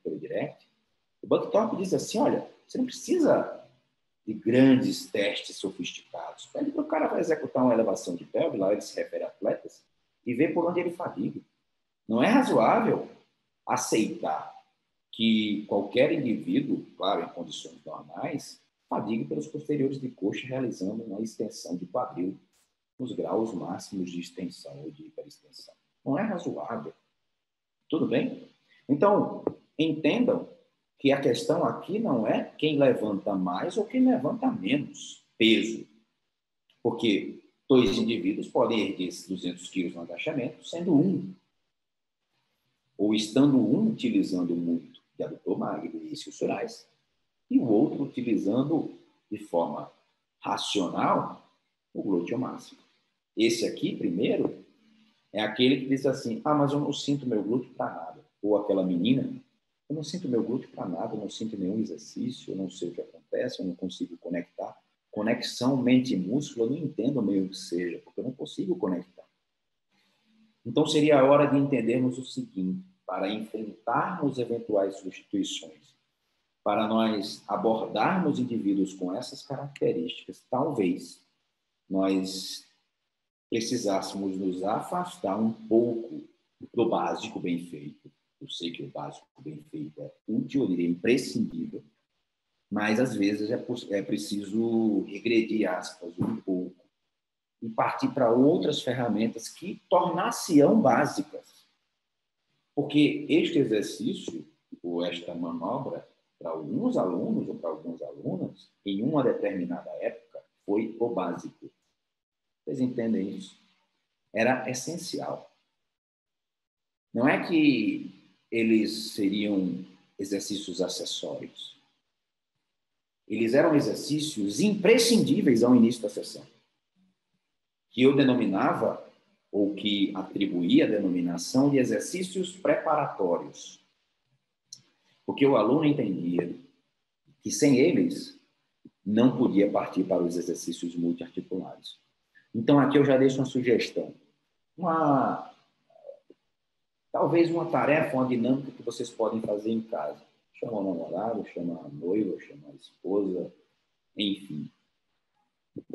pelo direct. O Buckthorpe diz assim, olha, você não precisa de grandes testes sofisticados. Pede para o cara vai executar uma elevação de pelve, lá ele se refere a atletas, e ver por onde ele fadiga. Não é razoável aceitar que qualquer indivíduo, claro, em condições normais, fadigue pelos posteriores de coxa, realizando uma extensão de quadril nos graus máximos de extensão ou de hiperextensão. Não é razoável. Tudo bem? Então, entendam que a questão aqui não é quem levanta mais ou quem levanta menos peso. Porque dois indivíduos podem erguer 200 quilos no agachamento, sendo um. Ou estando um utilizando muito de adutor magno e isquiosurais, e o outro utilizando de forma racional o glúteo máximo. Esse aqui, primeiro, é aquele que diz assim, mas eu não sinto meu glúteo para nada. Ou aquela menina, eu não sinto meu glúteo para nada, eu não sinto nenhum exercício, eu não sei o que acontece, eu não consigo conectar. Conexão mente-músculo, eu não entendo meio que seja, porque eu não consigo conectar. Então, seria a hora de entendermos o seguinte, para enfrentarmos eventuais substituições, para nós abordarmos indivíduos com essas características, talvez nós precisássemos nos afastar um pouco do básico bem feito. Eu sei que o básico bem feito é útil, eu diria imprescindível, mas às vezes é preciso regredir, aspas, um pouco e partir para outras ferramentas que tornar-se-ão básicas. Porque este exercício, ou esta manobra, para alguns alunos ou para algumas alunas, em uma determinada época, foi o básico. Vocês entendem isso? Era essencial. Não é que eles seriam exercícios acessórios. Eles eram exercícios imprescindíveis ao início da sessão, que eu denominava, ou que atribuía a denominação de exercícios preparatórios. Porque o aluno entendia que sem eles não podia partir para os exercícios multiarticulares. Então, aqui eu já deixo uma sugestão. Talvez uma tarefa, uma dinâmica que vocês podem fazer em casa. Chama o namorado, chama a noiva, chama a esposa, enfim.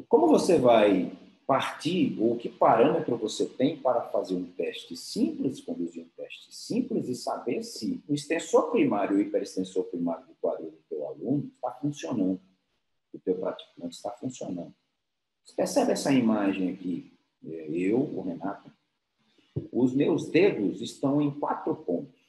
Como você vai partir, ou que parâmetro você tem para fazer um teste simples, conduzir um teste simples e saber se o extensor primário e o hiperextensor primário do quadril do teu aluno está funcionando, do teu praticante está funcionando. Você percebe essa imagem aqui? Eu, o Renato, os meus dedos estão em 4 pontos.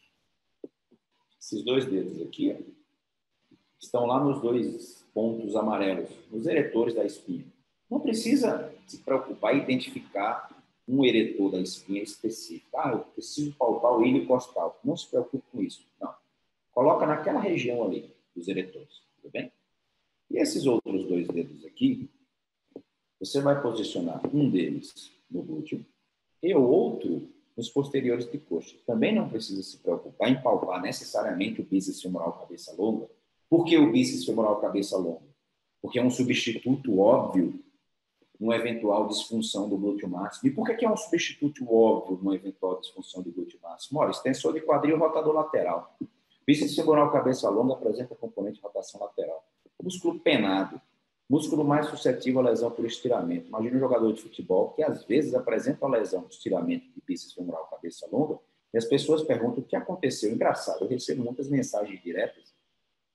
Esses 2 dedos aqui, ó, estão lá nos 2 pontos amarelos, nos eretores da espinha. Não precisa se preocupar em identificar um eretor da espinha específico. Eu preciso palpar o ilho costal. Não se preocupe com isso. Não. Coloca naquela região ali, dos eretores. Tudo bem? E esses outros 2 dedos aqui, você vai posicionar um deles no glúteo e o outro nos posteriores de coxa. Também não precisa se preocupar em palpar necessariamente o bíceps femoral cabeça longa. Por que o bíceps femoral cabeça longa? Porque é um substituto óbvio numa eventual disfunção do glúteo máximo. E por que é um substituto óbvio numa eventual disfunção do glúteo máximo? Ora, extensor de quadril, rotador lateral. Bíceps femoral cabeça longa apresenta componente de rotação lateral. Músculo penado, músculo mais suscetível à lesão por estiramento. Imagina um jogador de futebol que às vezes apresenta uma lesão de estiramento de bíceps femoral cabeça longa e as pessoas perguntam o que aconteceu. Engraçado, eu recebo muitas mensagens diretas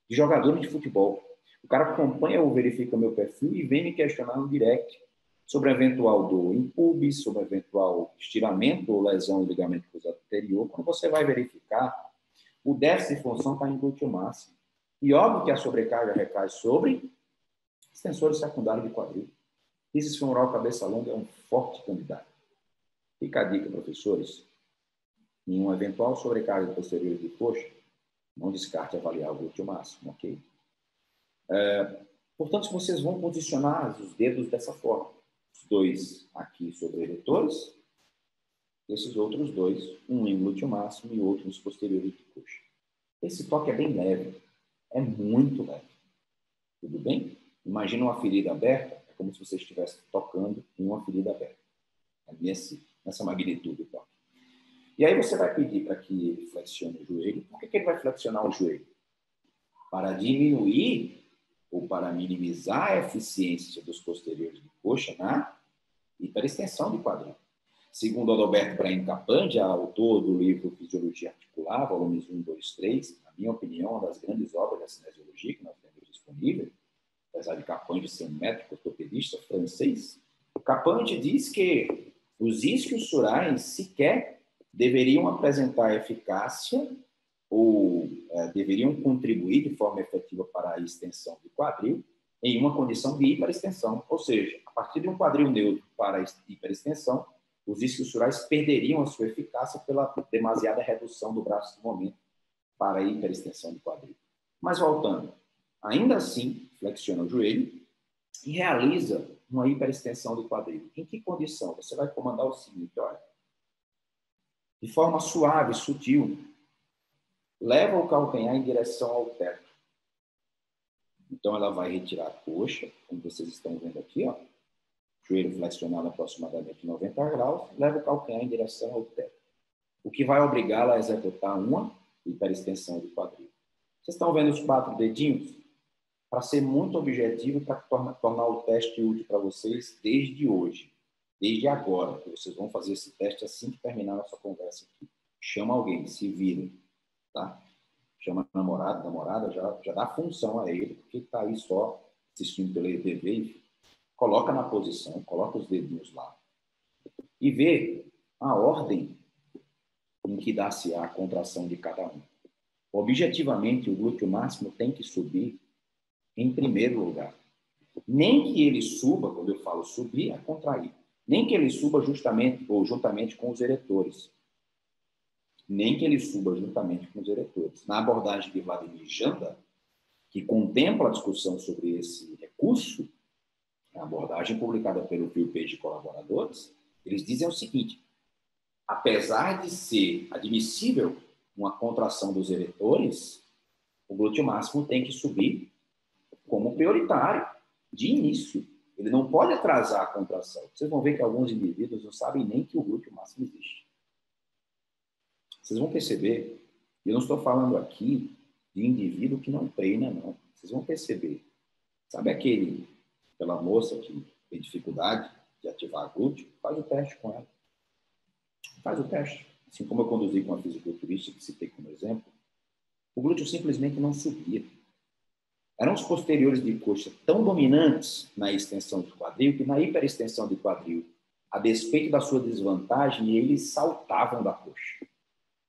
de jogadores de futebol. O cara acompanha ou verifica meu perfil e vem me questionar no direct sobre eventual dor em pubis, sobre eventual estiramento ou lesão do ligamento cruzado anterior. Quando você vai verificar, o déficit de função está em glúteo máximo. E óbvio que a sobrecarga recai sobre extensores secundários de quadril. Bíceps femoral cabeça longa é um forte candidato. Fica a dica, professores. Em uma eventual sobrecarga posterior de coxa, não descarte avaliar o glúteo máximo, ok? Portanto, vocês vão posicionar os dedos dessa forma. Os 2 aqui sobre eretores, esses outros 2, um em glúteo máximo e outro nos posteriores de coxa. Esse toque é bem leve, é muito leve. Tudo bem? Imagina uma ferida aberta, é como se você estivesse tocando em uma ferida aberta. Nessa magnitude do toque. E aí você vai pedir para que ele flexione o joelho. Por que ele vai flexionar o joelho? Para diminuir ou para minimizar a eficiência dos posteriores de coxa na hiperextensão de quadril. Segundo Adalberto Brain Capandi, autor do livro Fisiologia Articular, volumes 1, 2, 3, na minha opinião, uma das grandes obras da cinesiologia que nós temos disponível, apesar de Capandi ser um médico ortopedista francês, Capandi diz que os isquios surais sequer deveriam apresentar eficácia ou deveriam contribuir de forma efetiva para a extensão do quadril em uma condição de hiperextensão. Ou seja, a partir de um quadril neutro para a hiperextensão, os isquios surais perderiam a sua eficácia pela demasiada redução do braço de momento para a hiperextensão do quadril. Mas voltando, ainda assim, flexiona o joelho e realiza uma hiperextensão do quadril. Em que condição? Você vai comandar o seguinte, olha, de forma suave, sutil, leva o calcanhar em direção ao teto. Então, ela vai retirar a coxa, como vocês estão vendo aqui, ó, joelho flexionado aproximadamente 90 graus, leva o calcanhar em direção ao teto. O que vai obrigá-la a executar uma hiperextensão de quadril. Vocês estão vendo os 4 dedinhos? Para ser muito objetivo, para tornar o teste útil para vocês desde hoje, desde agora, que vocês vão fazer esse teste assim que terminar a nossa conversa aqui. Chama alguém, se vira, tá? Chama namorado, namorada, já dá função a ele, porque está aí só assistindo pela TV, enfim. Coloca na posição, coloca os dedinhos lá e vê a ordem em que dá-se a contração de cada um. Objetivamente, o glúteo máximo tem que subir em primeiro lugar. Nem que ele suba, quando eu falo subir, é contrair. Nem que ele suba justamente ou juntamente com os eretores. Nem que ele suba juntamente com os eretores. Na abordagem de Vladimir Janda, que contempla a discussão sobre esse recurso, a abordagem publicada pelo Phil Page e colaboradores, eles dizem o seguinte: apesar de ser admissível uma contração dos eretores, o glúteo máximo tem que subir como prioritário, de início. Ele não pode atrasar a contração. Vocês vão ver que alguns indivíduos não sabem nem que o glúteo máximo existe. Vocês vão perceber, eu não estou falando aqui de indivíduo que não treina, não. Vocês vão perceber. Sabe aquela moça que tem dificuldade de ativar glúteo? Faz o teste com ela. Faz o teste. Assim como eu conduzi com a fisiculturista, que citei como exemplo, o glúteo simplesmente não subia. Eram os posteriores de coxa tão dominantes na extensão do quadril que na hiperextensão de quadril, a despeito da sua desvantagem, eles saltavam da coxa.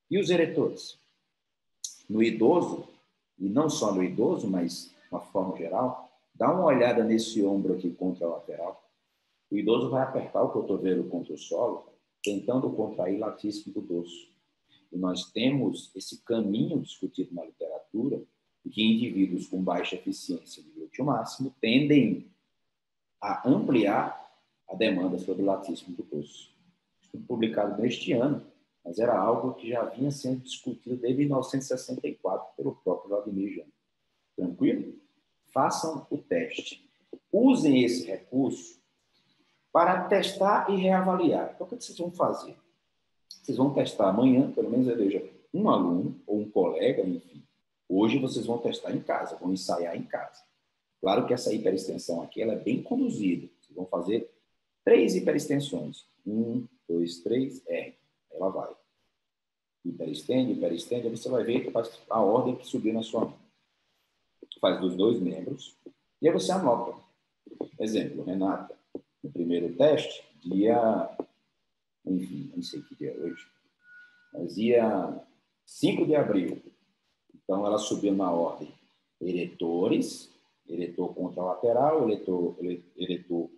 E os eretores? No idoso, e não só no idoso, mas de uma forma geral, dá uma olhada nesse ombro aqui contralateral. O idoso vai apertar o cotovelo contra o solo, tentando contrair latíssimo do dorso. E nós temos esse caminho discutido na literatura, de que indivíduos com baixa eficiência de glúteo máximo tendem a ampliar a demanda sobre o latíssimo do dorso. Isso foi publicado neste ano, mas era algo que já vinha sendo discutido desde 1964 pelo próprio Vladimir Janda. Tranquilo? Façam o teste. Usem esse recurso para testar e reavaliar. Então, o que vocês vão fazer? Vocês vão testar amanhã, pelo menos eleja um aluno ou um colega, enfim. Hoje vocês vão testar em casa, vão ensaiar em casa. Claro que essa hiperextensão aqui ela é bem conduzida. Vocês vão fazer 3 hiperextensões. 1, 2, 3, R. Ela vai. Hiperestende, hiperestende, aí você vai ver que faz a ordem que subiu na sua mão. Faz dos 2 membros. E aí você anota. Exemplo, Renata, no primeiro teste, enfim, não sei que dia é hoje, mas dia 5 de abril. Então, ela subiu na ordem eretores, eretor contralateral, eretor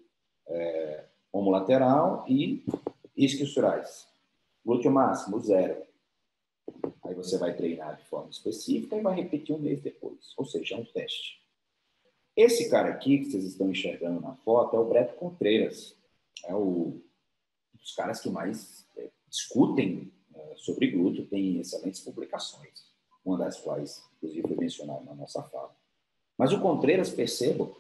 homolateral e isquiosurais. Glúteo máximo, 0. Aí você vai treinar de forma específica e vai repetir um mês depois. Ou seja, é um teste. Esse cara aqui, que vocês estão enxergando na foto, é o Breto Contreras. É um dos caras que mais discutem sobre glúteo, tem excelentes publicações, uma das quais, inclusive, foi mencionada na nossa fala. Mas o Contreras, percebam,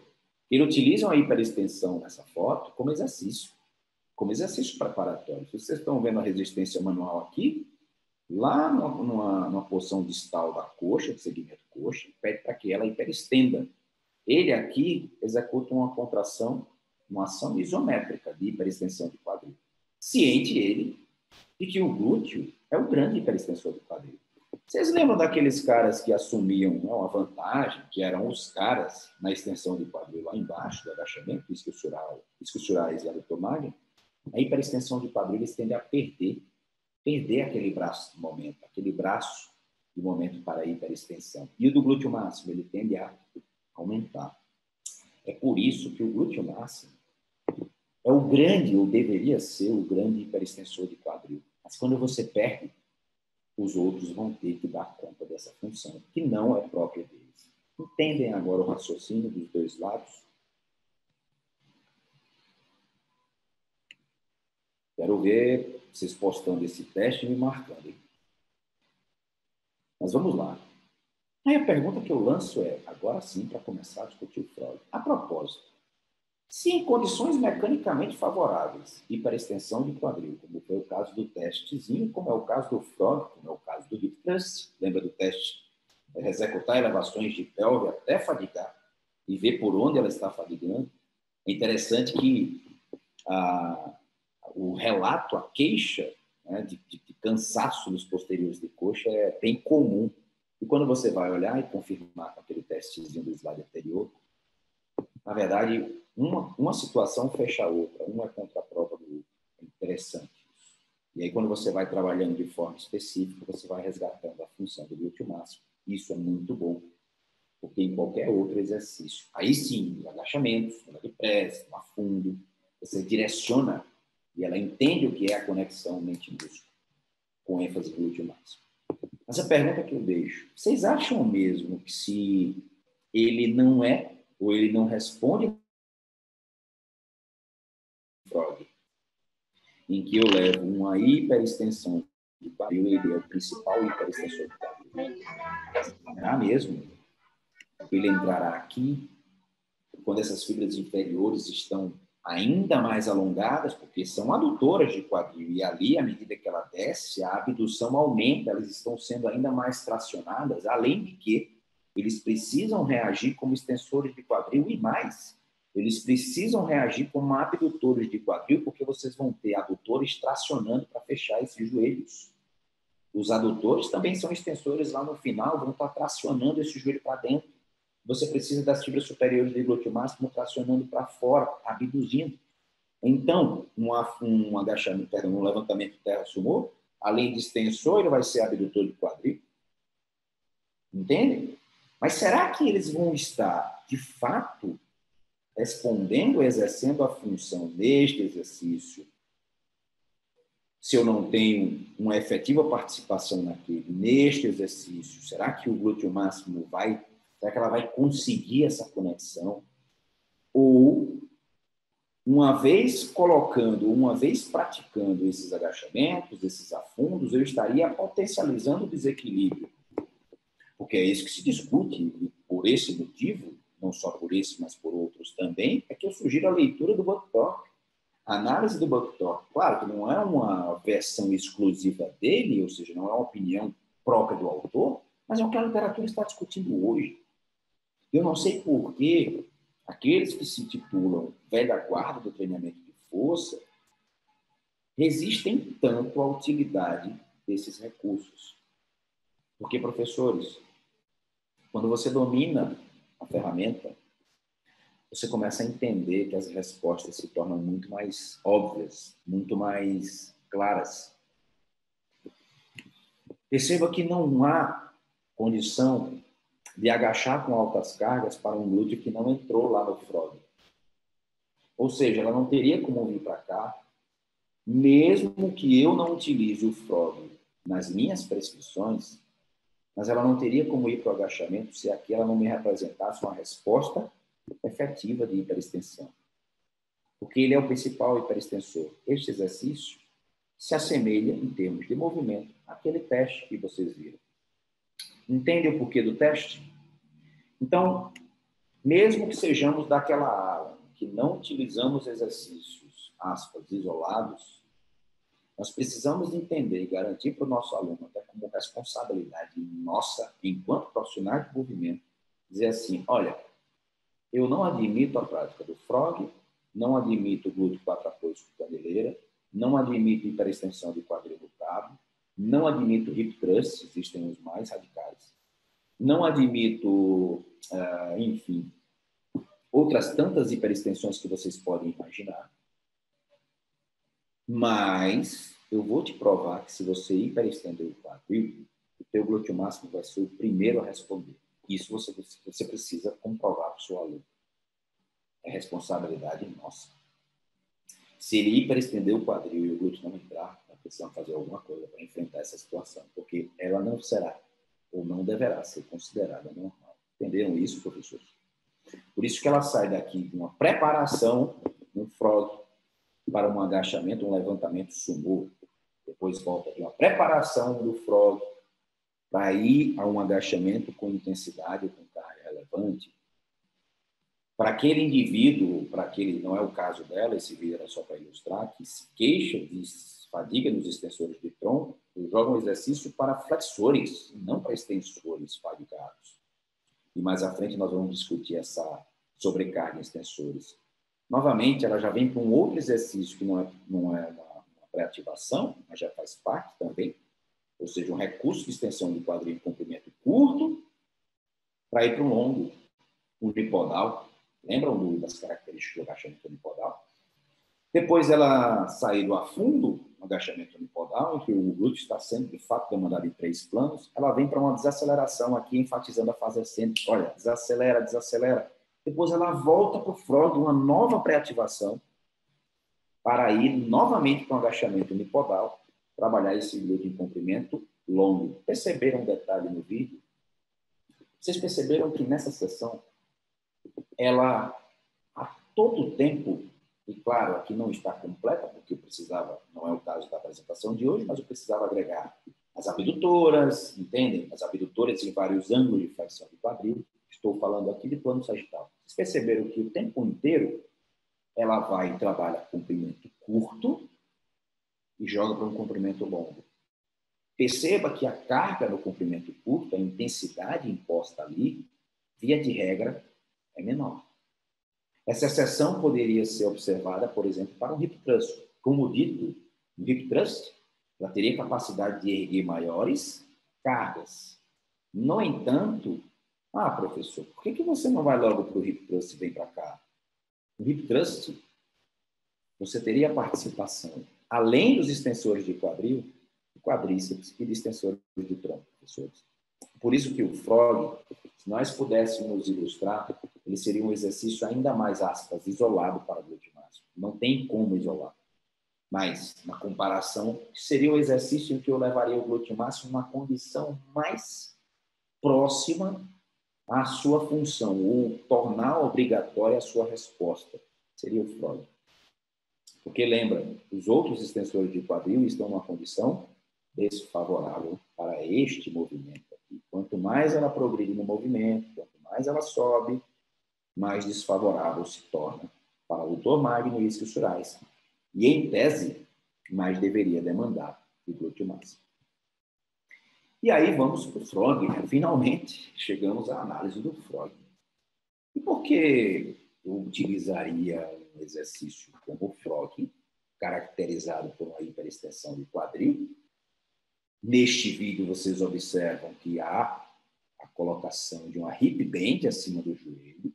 ele utiliza a hiperextensão nessa foto como exercício preparatório. Vocês estão vendo a resistência manual aqui, lá numa porção distal da coxa, de segmento coxa, pede para que ela hiperestenda. Ele aqui executa uma contração, uma ação isométrica de hiperextensão de quadril. Ciente ele de que o glúteo é o grande hiperextensor do quadril. Vocês lembram daqueles caras que assumiam uma vantagem, que eram os caras na extensão do quadril lá embaixo, do agachamento, isquiosurais e abdominais? A hiperextensão de quadril eles tendem a perder aquele braço de momento, aquele braço de momento para a hiperextensão. E o do glúteo máximo, ele tende a aumentar. É por isso que o glúteo máximo é o grande, ou deveria ser o grande hiperextensor de quadril. Mas quando você perde, os outros vão ter que dar conta dessa função, que não é própria deles. Entendem agora o raciocínio dos dois lados? Quero ver vocês postando esse teste e me marcando, hein? Mas vamos lá. Aí a pergunta que eu lanço é, agora sim, para começar a discutir o Freud. A propósito, Se em condições mecanicamente favoráveis, hiperextensão de quadril, como foi o caso do testezinho, como é o caso do frog, como é o caso do hip thrust, lembra do teste? Executar elevações de pelve até fadigar e ver por onde ela está fadigando. É interessante que o relato, a queixa, né, de cansaço nos posteriores de coxa é bem comum. E quando você vai olhar e confirmar com aquele testezinho do slide anterior, na verdade, uma situação fecha a outra, uma é contra a prova do outro. É interessante isso. E aí, quando você vai trabalhando de forma específica, você vai resgatando a função do glúteo máximo. Isso é muito bom, porque em qualquer outro exercício, aí sim, agachamento, funda de press, no afundo, você direciona e ela entende o que é a conexão mente-músculo, com ênfase glúteo máximo. Mas a pergunta que eu deixo, vocês acham mesmo que se ele não é, ou ele não responde frog, em que eu levo uma hiperextensão de quadril, ele é o principal hiperextensor do quadril. Será mesmo? Ele entrará aqui quando essas fibras inferiores estão ainda mais alongadas, porque são adutoras de quadril, e ali, à medida que ela desce, a abdução aumenta, elas estão sendo ainda mais tracionadas, além de que eles precisam reagir como extensores de quadril e mais. Eles precisam reagir como abdutores de quadril, porque vocês vão ter adutores tracionando para fechar esses joelhos. Os adutores também são extensores lá no final, vão estar tracionando esse joelho para dentro. Você precisa das fibras superiores do glúteo máximo tracionando para fora, abduzindo. Então, um agachamento, perdão, um levantamento terra sumô, além de extensor, ele vai ser abdutor de quadril. Entende? Mas será que eles vão estar, de fato, respondendo, exercendo a função neste exercício, se eu não tenho uma efetiva participação naquele, neste exercício? Será que o glúteo máximo será que ela vai conseguir essa conexão? Ou, uma vez praticando esses agachamentos, esses afundos, eu estaria potencializando o desequilíbrio? Porque é isso que se discute, e por esse motivo, não só por esse, mas por outros também, é que eu sugiro a leitura do Buck-Torp. A análise do Buck-Torp, claro que não é uma versão exclusiva dele, ou seja, não é uma opinião própria do autor, mas é o que a literatura está discutindo hoje. Eu não sei por que aqueles que se titulam velha guarda do treinamento de força resistem tanto à utilidade desses recursos. Porque, professores, quando você domina a ferramenta, você começa a entender que as respostas se tornam muito mais óbvias, muito mais claras. Perceba que não há condição de agachar com altas cargas para um glúteo que não entrou lá no frog. Ou seja, ela não teria como vir para cá, mesmo que eu não utilize o frog nas minhas prescrições, mas ela não teria como ir para o agachamento se aqui ela não me representasse uma resposta efetiva de hiperextensão. Porque ele é o principal hiperextensor. Este exercício se assemelha, em termos de movimento, àquele teste que vocês viram. Entende o porquê do teste? Então, mesmo que sejamos daquela ala que não utilizamos exercícios, aspas, isolados, nós precisamos entender e garantir para o nosso aluno, até como responsabilidade nossa, enquanto profissionais de movimento, dizer assim, olha, eu não admito a prática do frog, não admito o glúteo quatro apoios com caneleira, não admito hiperextensão de quadril do cabo, não admito hip thrust, existem os mais radicais, não admito, enfim, outras tantas hiperextensões que vocês podem imaginar, mas eu vou te provar que se você hiperestender o quadril, o teu glúteo máximo vai ser o primeiro a responder. Isso você precisa comprovar para o seu aluno. É responsabilidade nossa. Se ele hiperestender o quadril e o glúteo não entrar, nós precisamos fazer alguma coisa para enfrentar essa situação, porque ela não será ou não deverá ser considerada normal. Entenderam isso, professores? Por isso que ela sai daqui de uma preparação, um frog, para um agachamento, um levantamento sumô. Depois volta de uma preparação do frog para ir a um agachamento com intensidade, com carga relevante, para aquele indivíduo, para aquele, não é o caso dela, esse vídeo era só para ilustrar, que se queixa de fadiga nos extensores de tronco, eu jogo um exercício para flexores, não para extensores fadigados. E mais à frente nós vamos discutir essa sobrecarga em extensores. Novamente, ela já vem para um outro exercício que não é uma pré-ativação, mas já faz parte também, ou seja, um recurso de extensão do quadril em comprimento curto para ir para um longo unipodal. Lembram das características do agachamento unipodal? Depois ela sair do afundo, um agachamento unipodal, em que o glúteo está sendo, de fato, demandado em 3 planos, ela vem para uma desaceleração aqui, enfatizando a fase ascendente. Olha, desacelera, desacelera. Depois ela volta para o frog, uma nova pré-ativação, para ir novamente para um agachamento unipodal, trabalhar esse glúteo em comprimento longo. Perceberam um detalhe no vídeo? Vocês perceberam que nessa sessão, ela, a todo tempo, e claro, aqui não está completa, porque eu precisava, não é o caso da apresentação de hoje, mas eu precisava agregar as abdutoras, entendem? As abdutoras em vários ângulos de flexão do quadril. Estou falando aqui de plano sagital. Vocês perceberam que o tempo inteiro ela vai e trabalha comprimento curto e joga para um comprimento longo. Perceba que a carga no comprimento curto, a intensidade imposta ali, via de regra, é menor. Essa exceção poderia ser observada, por exemplo, para um hip thrust. Como dito, no hip thrust, ela teria capacidade de erguer maiores cargas. No entanto, professor, por que você não vai logo para o hip thrust e vem para cá? No hip thrust, você teria participação, além dos extensores de quadril, de quadríceps e de extensores de tronco, professores. Por isso que o frog, se nós pudéssemos ilustrar, ele seria um exercício ainda mais, aspas, isolado para o glúteo máximo. Não tem como isolar. Mas, na comparação, seria um exercício em que eu levaria o glúteo máximo numa condição mais próxima à sua função, ou tornar obrigatória a sua resposta. Seria o frog. Porque, lembra, os outros extensores de quadril estão numa condição desfavorável para este movimento aqui. Quanto mais ela progride no movimento, quanto mais ela sobe, mais desfavorável se torna para o adutor magno e isquiosurais. E, em tese, mais deveria demandar o glúteo máximo. E aí vamos para o frog, né? Finalmente chegamos à análise do frog. E por que eu utilizaria um exercício como o frog, caracterizado por uma hiperextensão de quadril? Neste vídeo, vocês observam que há a colocação de uma hip bend acima do joelho.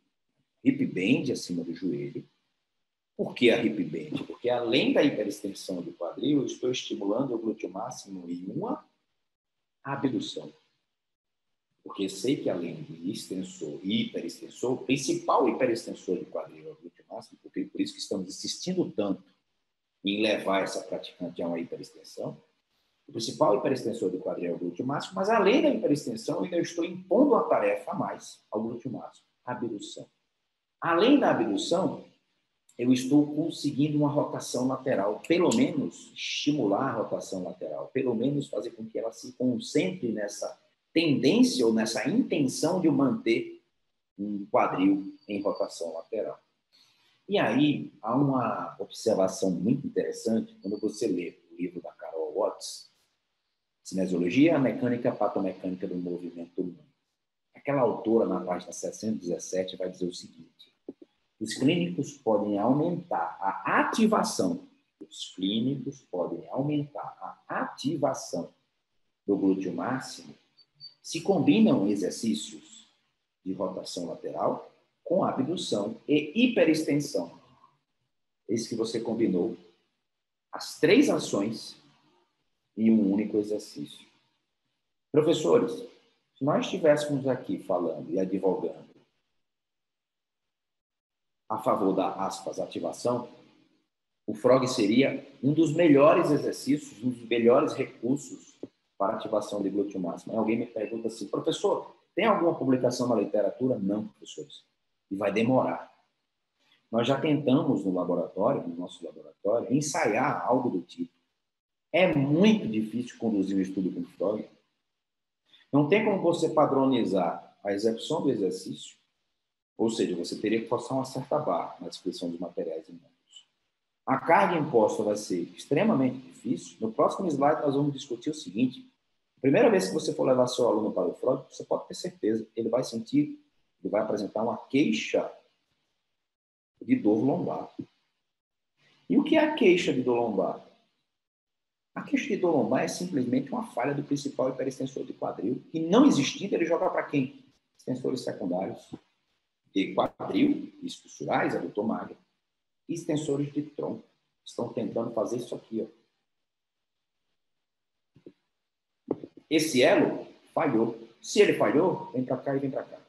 Hip bend acima do joelho. Por que a hip bend? Porque, além da hiperextensão do quadril, eu estou estimulando o glúteo máximo em uma abdução. Porque sei que, além de extensor e hiperextensor, o principal hiperextensor do quadril é o glúteo máximo, porque por isso que estamos insistindo tanto em levar essa praticante a uma hiperextensão. O principal hiperextensor do quadril é o glúteo máximo, mas além da hiperextensão, eu ainda estou impondo uma tarefa a mais ao glúteo máximo, a abdução. Além da abdução, eu estou conseguindo uma rotação lateral, pelo menos estimular a rotação lateral, pelo menos fazer com que ela se concentre nessa tendência ou nessa intenção de manter um quadril em rotação lateral. E aí, há uma observação muito interessante quando você lê o livro da Carol Watts, Cinesiologia, a Mecânica Patomecânica do Movimento Humano. Aquela autora, na página 617, vai dizer o seguinte: os clínicos podem aumentar a ativação. Os clínicos podem aumentar a ativação do glúteo máximo se combinam exercícios de rotação lateral com abdução e hiperextensão. Eis que você combinou as 3 ações em um único exercício. Professores, se nós estivéssemos aqui falando e advogando a favor da, aspas, ativação, o frog seria um dos melhores exercícios, um dos melhores recursos para ativação de glúteo máximo. Aí alguém me pergunta assim: professor, tem alguma publicação na literatura? Não, professores. E vai demorar. Nós já tentamos no laboratório, no nosso laboratório, ensaiar algo do tipo. É muito difícil conduzir um estudo com frog. Não tem como você padronizar a execução do exercício, Ou seja, você teria que forçar uma certa barra na descrição dos materiais imundos. A carga imposta vai ser extremamente difícil. No próximo slide, nós vamos discutir o seguinte. A primeira vez que você for levar seu aluno para o Freud, você pode ter certeza, ele vai sentir, ele vai apresentar uma queixa de dor lombar. E o que é a queixa de dor lombar? A queixa de dor lombar é simplesmente uma falha do principal hiperextensor de quadril, que não existindo, ele joga para quem? Extensores secundários de quadril, estruturais, adutor magro, e extensores de tronco. Estão tentando fazer isso aqui, ó. Esse elo falhou. Se ele falhou, vem para cá e vem para cá.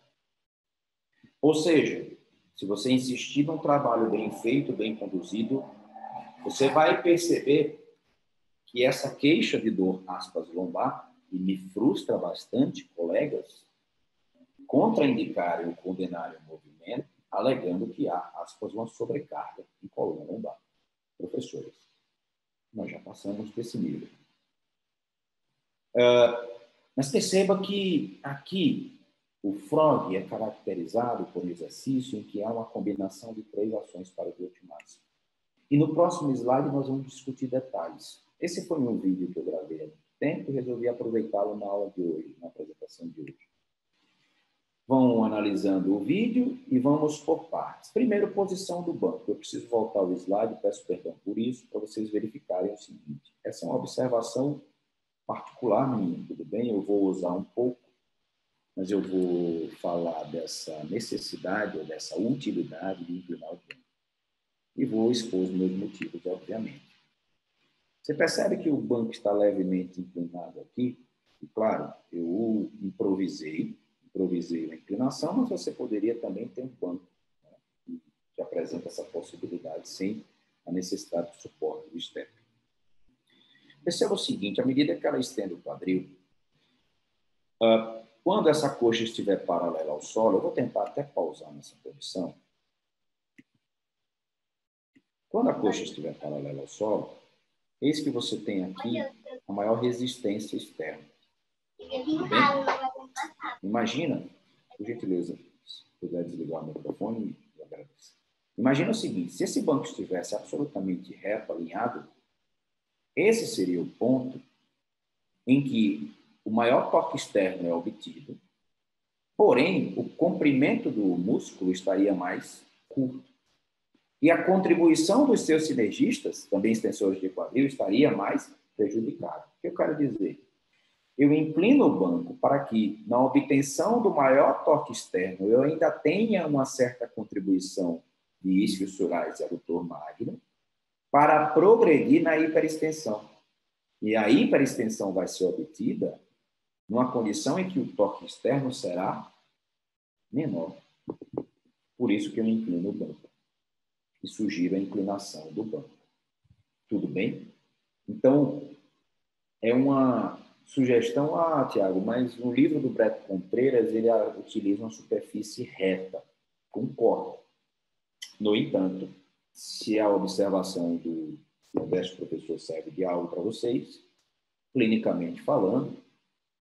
Ou seja, se você insistir num trabalho bem feito, bem conduzido, você vai perceber que essa queixa de dor, aspas, lombar, e me frustra bastante, colegas, contraindicarem ou condenarem o movimento, alegando que há, aspas, uma sobrecarga em coluna lombar. Professores, nós já passamos desse nível. Mas perceba que aqui o frog é caracterizado por um exercício em que há uma combinação de 3 ações para o glúteo máximo. E no próximo slide nós vamos discutir detalhes. Esse foi um vídeo que eu gravei há muito tempo e resolvi aproveitá-lo na aula de hoje, na apresentação de hoje. Vão analisando o vídeo e vamos por partes. Primeiro, posição do banco. Eu preciso voltar ao slide, peço perdão por isso, para vocês verificarem o seguinte. Essa é uma observação particular minha, tudo bem? Eu vou usar um pouco, mas eu vou falar dessa necessidade ou dessa utilidade de inclinar o banco. E vou expor os meus motivos, obviamente. Você percebe que o banco está levemente inclinado aqui? E, claro, eu improvisei a inclinação, mas você poderia também ter um banco, né, que apresenta essa possibilidade sem a necessidade de suporte do step. Perceba o seguinte, à medida que ela estende o quadril, quando essa coxa estiver paralela ao solo, eu vou tentar até pausar nessa posição. Quando a coxa estiver paralela ao solo, eis que você tem aqui a maior resistência externa. Tudo bem? Imagina, por gentileza, se puder desligar o microfone, eu agradeço. Imagina o seguinte, se esse banco estivesse absolutamente reto, alinhado, esse seria o ponto em que o maior torque externo é obtido, porém, o comprimento do músculo estaria mais curto. E a contribuição dos seus sinergistas, também extensores de quadril, estaria mais prejudicada. O que eu quero dizer? Eu inclino o banco para que, na obtenção do maior torque externo, eu ainda tenha uma certa contribuição de isquiosurais e adutor magno para progredir na hiperextensão. E a hiperextensão vai ser obtida numa condição em que o torque externo será menor. Por isso que eu inclino o banco e sugiro a inclinação do banco. Tudo bem? Então, é uma sugestão, Tiago, mas no livro do Brett Contreras ele utiliza uma superfície reta. Concordo. No entanto, se a observação do modesto professor serve de algo para vocês, clinicamente falando,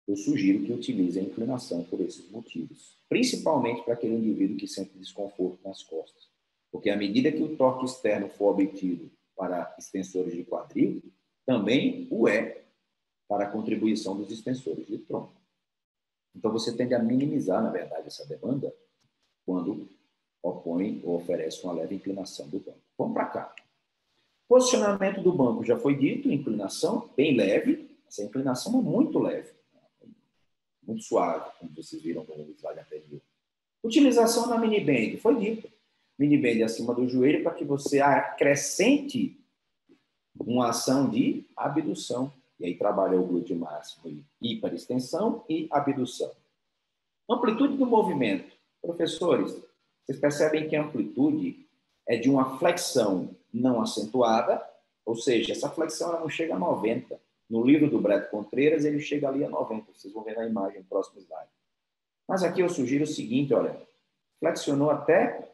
eu sugiro que utilize a inclinação por esses motivos, principalmente para aquele indivíduo que sente desconforto nas costas. Porque à medida que o torque externo for obtido para extensores de quadril, também o é para a contribuição dos extensores de tronco. Então, você tende a minimizar, na verdade, essa demanda quando opõe ou oferece uma leve inclinação do banco. Vamos para cá. Posicionamento do banco já foi dito, inclinação bem leve. Essa inclinação é muito leve, muito suave, como vocês viram no slide anterior. Utilização na mini band, foi dito. Mini band acima do joelho para que você acrescente uma ação de abdução. E aí trabalha o glúteo máximo, hiperextensão e abdução. Amplitude do movimento. Professores, vocês percebem que a amplitude é de uma flexão não acentuada, ou seja, essa flexão ela não chega a 90. No livro do Brett Contreras, ele chega ali a 90. Vocês vão ver na imagem, no próximo slide. Mas aqui eu sugiro o seguinte, olha, flexionou até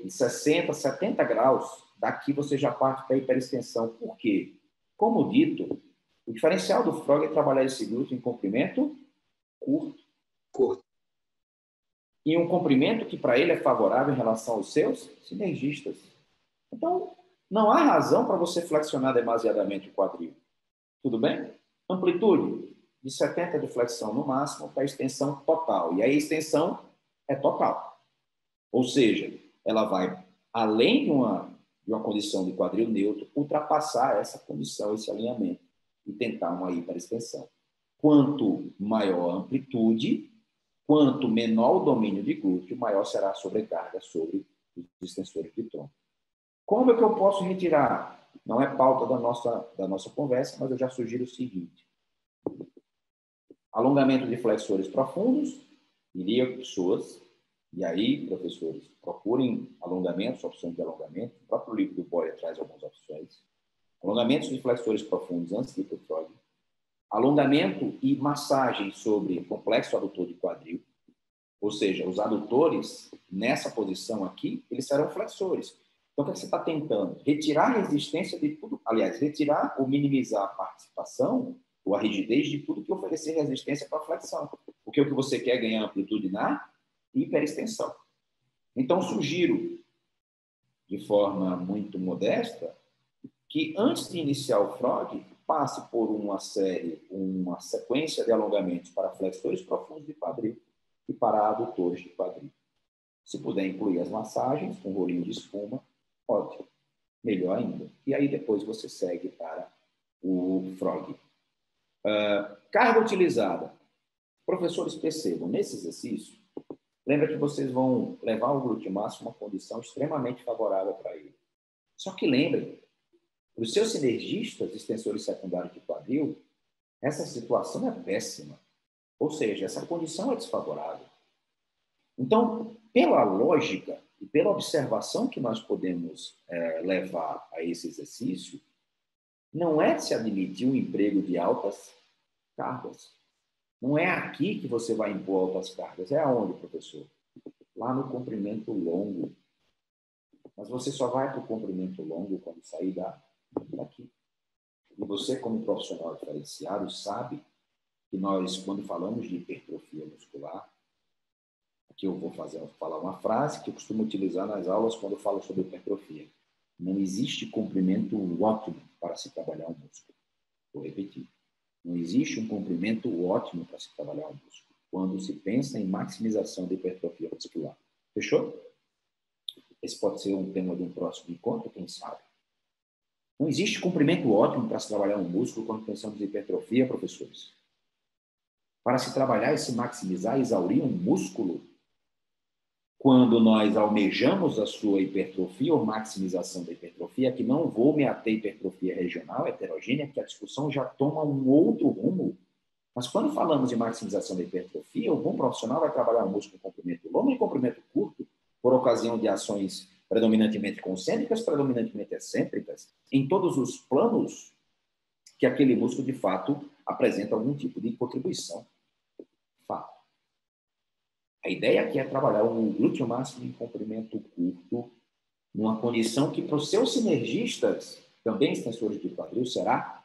60, 70 graus, daqui você já parte para a hiperextensão. Por quê? Como dito, o diferencial do frog é trabalhar esse glúteo em comprimento curto. e um comprimento que para ele é favorável em relação aos seus sinergistas. Então, não há razão para você flexionar demasiadamente o quadril. Tudo bem? Amplitude de 70 de flexão no máximo para a extensão total. E aí a extensão é total. Ou seja, ela vai além de uma condição de quadril neutro, ultrapassar essa condição, esse alinhamento, e tentar uma hiperextensão. Quanto maior a amplitude, quanto menor o domínio de glúteo, maior será a sobrecarga sobre os extensores de tronco. Como é que eu posso retirar? Não é pauta da nossa conversa, mas eu já sugiro o seguinte. Alongamento de flexores profundos, ilíaco-psoas. E aí, professores, procurem alongamentos, opções de alongamento. O próprio livro do Boyer traz algumas opções. Alongamentos de flexores profundos antes de ir para o Freud. Alongamento e massagem sobre complexo adutor de quadril. Ou seja, os adutores, nessa posição aqui, eles serão flexores. Então, o que você está tentando? Retirar a resistência de tudo, aliás, retirar ou minimizar a participação ou a rigidez de tudo que oferecer resistência para a flexão. Porque o que você quer é ganhar amplitude na hiperextensão. Então, sugiro, de forma muito modesta, que antes de iniciar o Freud, passe por uma sequência de alongamentos para flexores profundos de quadril e para adutores de quadril. Se puder incluir as massagens com rolinho de espuma, ótimo. Melhor ainda. E aí depois você segue para o Freud. Carga utilizada. Professores, percebam, nesse exercício, lembra que vocês vão levar o glúteo máximo a uma condição extremamente favorável para ele. Só que lembrem, para os seus sinergistas, extensores secundários de quadril, essa situação é péssima. Ou seja, essa condição é desfavorável. Então, pela lógica e pela observação que nós podemos levar a esse exercício, não é se admitir um emprego de altas cargas. Não é aqui que você vai impor altas cargas. É aonde, professor? Lá no comprimento longo. Mas você só vai para o comprimento longo quando sair daqui. E você, como profissional diferenciado, sabe que nós, quando falamos de hipertrofia muscular, aqui eu vou falar uma frase que eu costumo utilizar nas aulas quando eu falo sobre hipertrofia. Não existe comprimento ótimo para se trabalhar um músculo. Vou repetir. Não existe um comprimento ótimo para se trabalhar um músculo quando se pensa em maximização da hipertrofia muscular. Fechou? Esse pode ser um tema de um próximo encontro, quem sabe. Não existe comprimento ótimo para se trabalhar um músculo quando pensamos em hipertrofia, professores. Para se trabalhar e se maximizar, exaurir um músculo, quando nós almejamos a sua hipertrofia ou maximização da hipertrofia, que não vou me ater à hipertrofia regional, heterogênea, que a discussão já toma um outro rumo. Mas quando falamos de maximização da hipertrofia, o bom profissional vai trabalhar um músculo em comprimento longo e comprimento curto, por ocasião de ações predominantemente concêntricas, predominantemente excêntricas, em todos os planos que aquele músculo, de fato, apresenta algum tipo de contribuição. Fato. A ideia aqui é trabalhar o glúteo máximo em comprimento curto, numa condição que, para os seus sinergistas, também extensores de quadril, será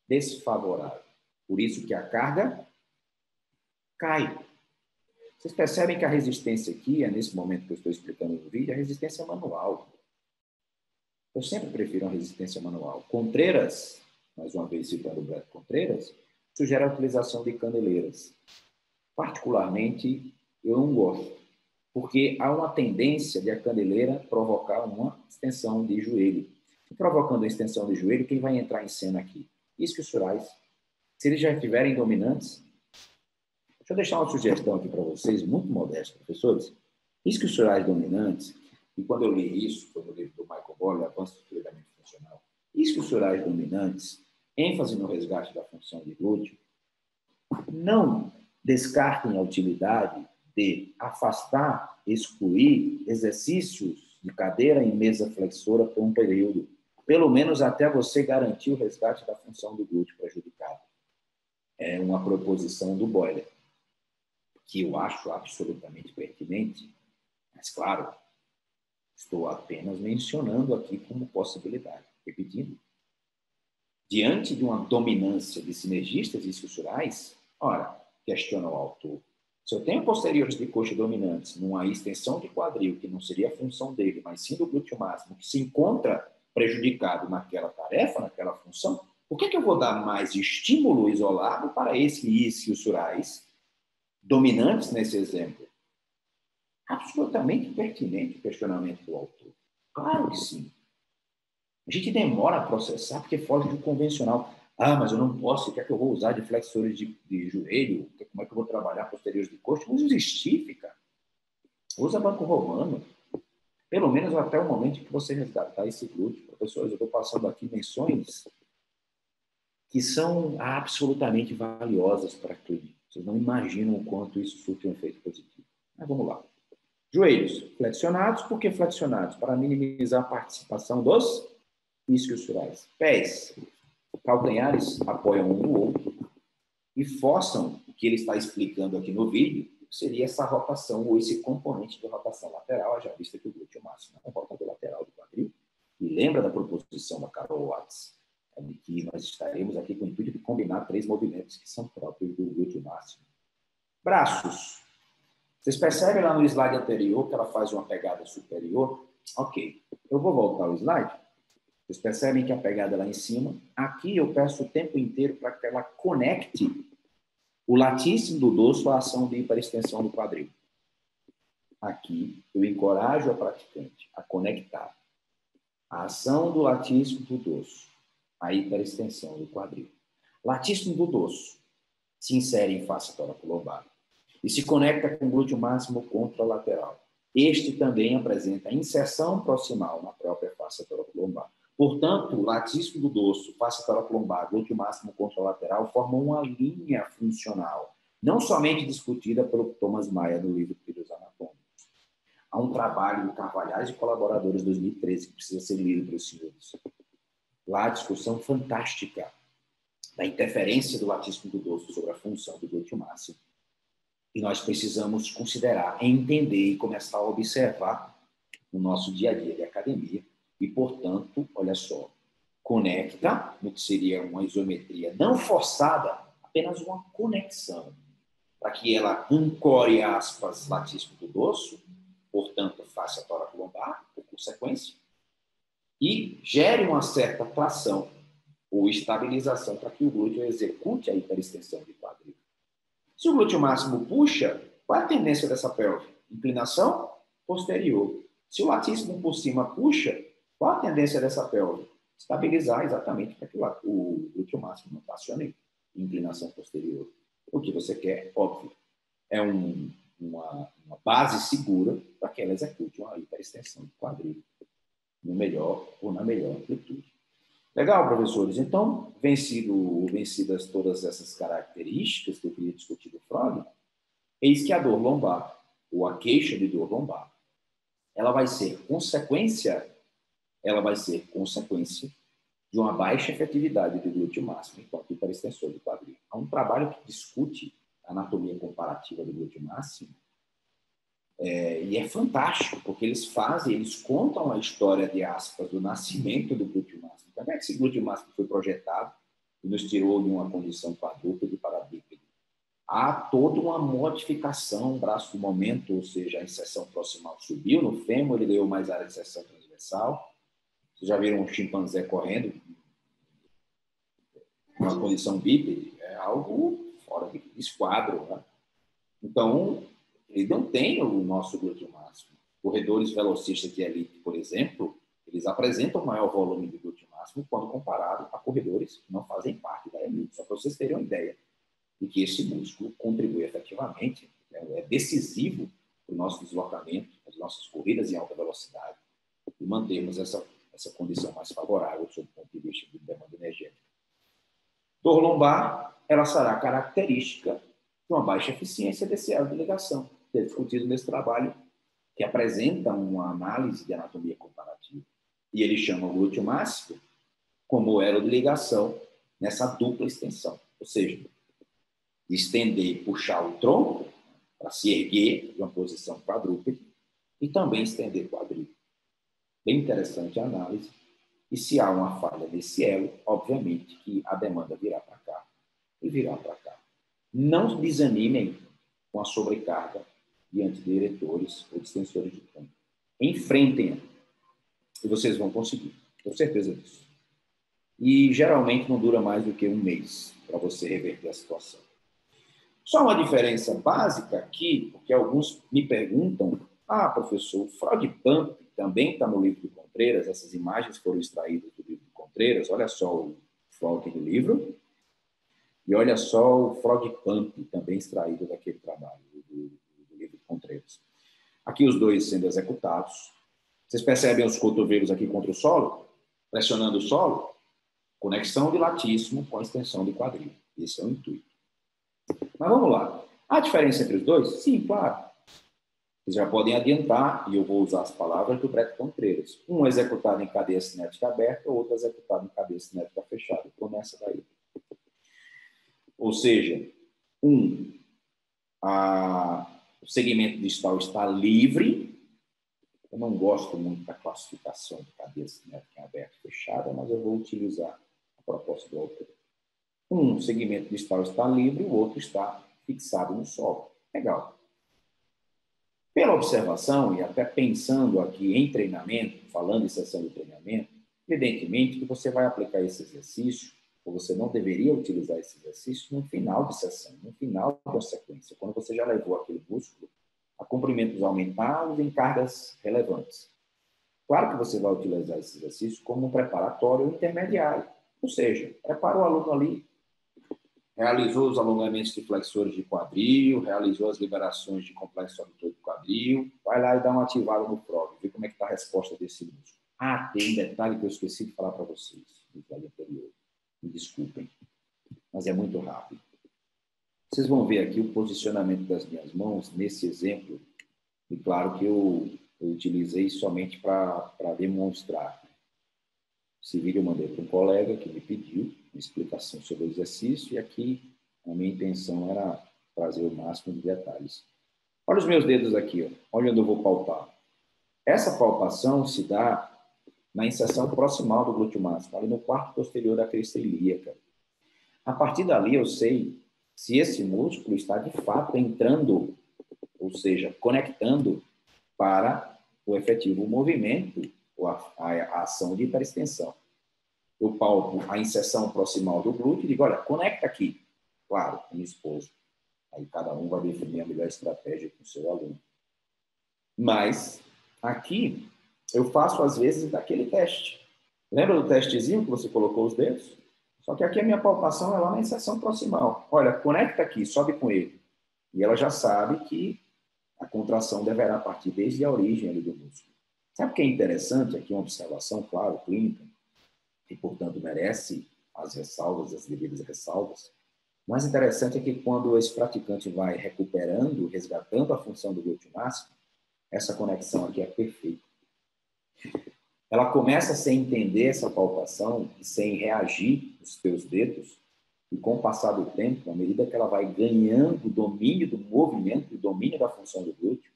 desfavorável. Por isso que a carga cai. Vocês percebem que a resistência aqui, nesse momento que eu estou explicando no vídeo, a resistência é manual. Eu sempre prefiro a resistência manual. Contreras, mais uma vez citando o Brett Contreras, sugere a utilização de candeleiras. Particularmente, eu não gosto, porque há uma tendência de a candeleira provocar uma extensão de joelho. E provocando a extensão de joelho, quem vai entrar em cena aqui? Isquiosurais. Se eles já estiverem dominantes, deixa eu deixar uma sugestão aqui para vocês, muito modesta, professores. Isquiosurais dominantes, e quando eu li isso, foi no livro do Michael Boyle, Avanço do Treinamento Funcional, isquiosurais dominantes, ênfase no resgate da função de glúteo, não descartem a utilidade de afastar, excluir exercícios de cadeira em mesa flexora por um período, pelo menos até você garantir o resgate da função do glúteo prejudicado. É uma proposição do Boyle, que eu acho absolutamente pertinente, mas, claro, estou apenas mencionando aqui como possibilidade. Repetindo, diante de uma dominância de sinergistas isquiosurais, ora, questiona o autor, Se eu tenho posteriores de coxa dominantes numa extensão de quadril, que não seria a função dele, mas sim do glúteo máximo, que se encontra prejudicado naquela tarefa, naquela função, por que eu vou dar mais estímulo isolado para esses isquiosurais dominantes nesse exemplo? Absolutamente pertinente o questionamento do autor. Claro que sim. A gente demora a processar porque foge do convencional. Ah, mas eu não posso, o que é que eu vou usar de flexores de joelho? Como é que eu vou trabalhar posteriores de coxa? Usa stiff, cara. Usa banco romano. Pelo menos até o momento em que você resgatar esse glúteo. Professores, eu estou passando aqui menções que são absolutamente valiosas para a clínica. Vocês não imaginam o quanto isso surte um efeito positivo. Mas vamos lá. Joelhos flexionados. Por que flexionados? Para minimizar a participação dos isquiosurais. Pés. Calcanhares apoiam um no outro e forçam o que ele está explicando aqui no vídeo, seria essa rotação ou esse componente de rotação lateral, já vista que o glúteo máximo é um rotador lateral do quadril. E lembra da proposição da Carol Watts, de que nós estaremos aqui com o intuito de combinar 3 movimentos que são próprios do glúteo máximo. Braços. Vocês percebem lá no slide anterior que ela faz uma pegada superior? Ok. Eu vou voltar ao slide. Vocês percebem que a pegada lá em cima, aqui eu peço o tempo inteiro para que ela conecte o latíssimo do dorso à ação de hiperextensão do quadril. Aqui eu encorajo a praticante a conectar a ação do latíssimo do dorso à hiperextensão do quadril. Latíssimo do dorso se insere em face tóraco-lombar e se conecta com o glúteo máximo contralateral. Este também apresenta inserção proximal na própria face tóraco-lombar. Portanto, o latíssimo do dorso, face tóraco-lombar, glúteo máximo contralateral formam uma linha funcional, não somente discutida pelo Thomas Maia no livro Pílulas Anatômicos. Há um trabalho do Carvalhais e colaboradores de 2013 que precisa ser lido para os senhores. Lá a discussão fantástica da interferência do latíssimo do dorso sobre a função do glúteo máximo. E nós precisamos considerar, entender e começar a observar no nosso dia a dia de academia. E, portanto, olha só, conecta no que seria uma isometria não forçada, apenas uma conexão, para que ela ancore, aspas, latíssimo do dorso, portanto, face a tóraco-lombar, por consequência, e gere uma certa tração ou estabilização para que o glúteo execute a hiperextensão de quadril. Se o glúteo máximo puxa, qual é a tendência dessa pelve? Inclinação posterior. Se o latíssimo por cima puxa, qual a tendência dessa pelve? Estabilizar exatamente para que o glúteo máximo não acione inclinação posterior. O que você quer, óbvio, é uma base segura para que ela execute uma hiperextensão do quadril no melhor ou na melhor amplitude. Legal, professores? Então, vencidas todas essas características que eu queria discutir do Freud, eis que a dor lombar, ou a queixa de dor lombar, ela vai ser consequência de uma baixa efetividade do glúteo máximo enquanto hiperextensor do quadril. Há um trabalho que discute a anatomia comparativa do glúteo máximo, e é fantástico, porque eles contam a história, de aspas, do nascimento do glúteo máximo. Como é que esse glúteo máximo foi projetado e nos tirou de uma condição quadrúpede para bípede? Há toda uma modificação, braço do momento, ou seja, a inserção proximal subiu no fêmur, ele deu mais área de inserção transversal. Vocês já viram um chimpanzé correndo? Uma condição bípede é algo fora de esquadro, né? Então, ele não tem o nosso glúteo máximo. Corredores velocistas de elite, por exemplo, eles apresentam maior volume de glúteo máximo quando comparado a corredores que não fazem parte da elite. Só para vocês terem uma ideia de que esse músculo contribui efetivamente, é decisivo para o nosso deslocamento, as nossas corridas em alta velocidade, e mantermos essa condição mais favorável sob o ponto de vista de demanda energética. Dor lombar, ela será característica de uma baixa eficiência desse elo de ligação, que é discutido nesse trabalho, que apresenta uma análise de anatomia comparativa. E ele chama o glúteo máximo como elo de ligação nessa dupla extensão. Ou seja, estender e puxar o tronco para se erguer de uma posição quadrúpede e também estender o quadril. Bem interessante a análise. E se há uma falha nesse elo, obviamente que a demanda virá para cá e virá para cá. Não desanimem com a sobrecarga diante de eretores ou distensores de ponto. Enfrentem-a e vocês vão conseguir. Tenho certeza disso. E geralmente não dura mais do que um mês para você reverter a situação. Só uma diferença básica aqui, porque alguns me perguntam, professor, o frog pump também está no livro do Contreras, essas imagens foram extraídas do livro do Contreras, olha só o frog do livro, e olha só o frog pump, também extraído daquele trabalho do livro do Contreras. Aqui os dois sendo executados. Vocês percebem os cotovelos aqui contra o solo? Pressionando o solo? Conexão de latíssimo com a extensão de quadril. Esse é o intuito. Mas vamos lá. Há diferença entre os dois? Sim, claro. Vocês já podem adiantar, e eu vou usar as palavras do Breto Contreras. Um executado em cadeia cinética aberta, o outro executado em cadeia cinética fechada. Estou nessa daí. Ou seja, o segmento distal está livre. Eu não gosto muito da classificação de cadeia cinética aberta e fechada, mas eu vou utilizar a proposta do autor. Um segmento distal está livre, o outro está fixado no solo. Legal. Pela observação, e até pensando aqui em treinamento, falando em sessão de treinamento, evidentemente que você vai aplicar esse exercício, ou você não deveria utilizar esse exercício no final de sessão, no final da sequência, quando você já levou aquele músculo a comprimentos aumentados em cargas relevantes. Claro que você vai utilizar esse exercício como um preparatório intermediário, ou seja, prepara o aluno ali, realizou os alongamentos de flexores de quadril, realizou as liberações de complexo adutor de quadril, vai lá e dá uma ativada no frog, vê como é que está a resposta desse músculo. Tem um detalhe que eu esqueci de falar para vocês no slide anterior. Me desculpem, mas é muito rápido. Vocês vão ver aqui o posicionamento das minhas mãos nesse exemplo, e claro que eu utilizei somente para demonstrar. Esse vídeo eu mandei para um colega que me pediu uma explicação sobre o exercício, e aqui a minha intenção era trazer o máximo de detalhes. Olha os meus dedos aqui, olha onde eu vou palpar. Essa palpação se dá na inserção proximal do glúteo máximo, ali no quarto posterior da crista ilíaca. A partir dali eu sei se esse músculo está de fato entrando, ou seja, conectando para o efetivo movimento ou a ação de hiperextensão. Eu palpo a inserção proximal do glúteo e digo, olha, conecta aqui. Claro, minha esposa. Aí cada um vai definir a melhor estratégia com o seu aluno. Mas aqui eu faço às vezes daquele teste. Lembra do testezinho que você colocou os dedos? Só que aqui a minha palpação é lá na inserção proximal. Olha, conecta aqui, sobe com ele. E ela já sabe que a contração deverá partir desde a origem ali do músculo. Sabe o que é interessante? Aqui uma observação, claro, clínica, e, portanto, merece as ressalvas, as devidas ressalvas. O mais interessante é que quando esse praticante vai recuperando, resgatando a função do glúteo máximo, essa conexão aqui é perfeita. Ela começa sem entender essa palpação, sem reagir os teus dedos, e com o passar do tempo, à medida que ela vai ganhando o domínio do movimento, o domínio da função do glúteo,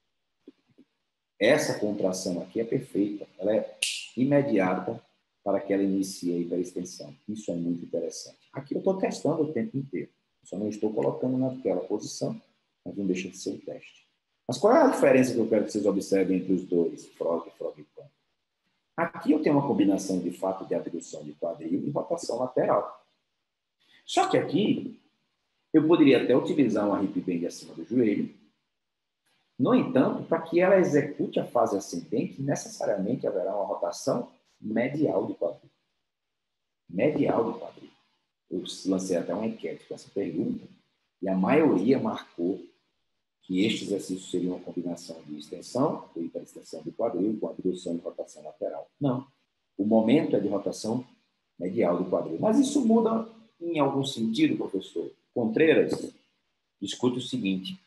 essa contração aqui é perfeita, ela é imediata para que ela inicie a hiperextensão. Isso é muito interessante. Aqui eu estou testando o tempo inteiro, só não estou colocando naquela posição, mas não deixa de ser um teste. Mas qual é a diferença que eu quero que vocês observem entre os dois, frog e frog pump? Aqui eu tenho uma combinação de fato de abdução de quadril e rotação lateral. Só que aqui eu poderia até utilizar uma hip bend acima do joelho. No entanto, para que ela execute a fase ascendente, necessariamente haverá uma rotação medial do quadril. Medial do quadril. Eu lancei até uma enquete com essa pergunta e a maioria marcou que este exercício seria uma combinação de extensão, ou hiperextensão do quadril, com abdução e rotação lateral. Não. O momento é de rotação medial do quadril. Mas isso muda em algum sentido, professor? Contreras discute o seguinte: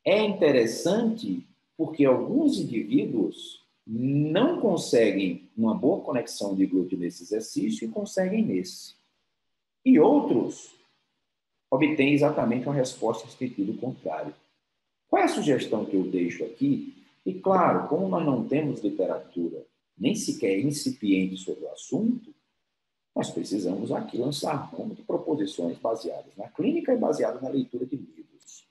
é interessante porque alguns indivíduos não conseguem uma boa conexão de glúteo nesse exercício e conseguem nesse. E outros obtêm exatamente uma resposta em sentido contrário. Qual é a sugestão que eu deixo aqui? E, claro, como nós não temos literatura nem sequer incipiente sobre o assunto, nós precisamos aqui lançar mão de proposições baseadas na clínica e baseadas na leitura de livros.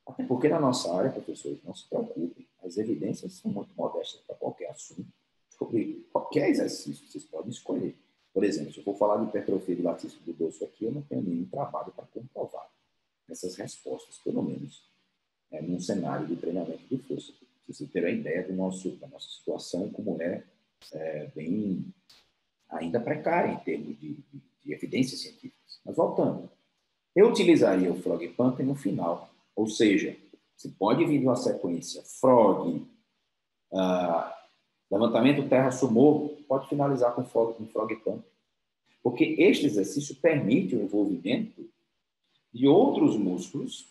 Até porque na nossa área, professores, não se preocupem, as evidências são muito modestas para qualquer assunto, sobre qualquer exercício que vocês podem escolher. Por exemplo, se eu for falar de hipertrofia de latíssimo do dorso aqui, eu não tenho nenhum trabalho para comprovar essas respostas, pelo menos num cenário de treinamento de força. Você ter a ideia da nossa situação, como bem ainda precária em termos de evidências científicas. Mas voltando, eu utilizaria o frog pump no final, ou seja, você pode vir de uma sequência frog, levantamento terra sumô, pode finalizar com frog pump, porque este exercício permite o envolvimento de outros músculos,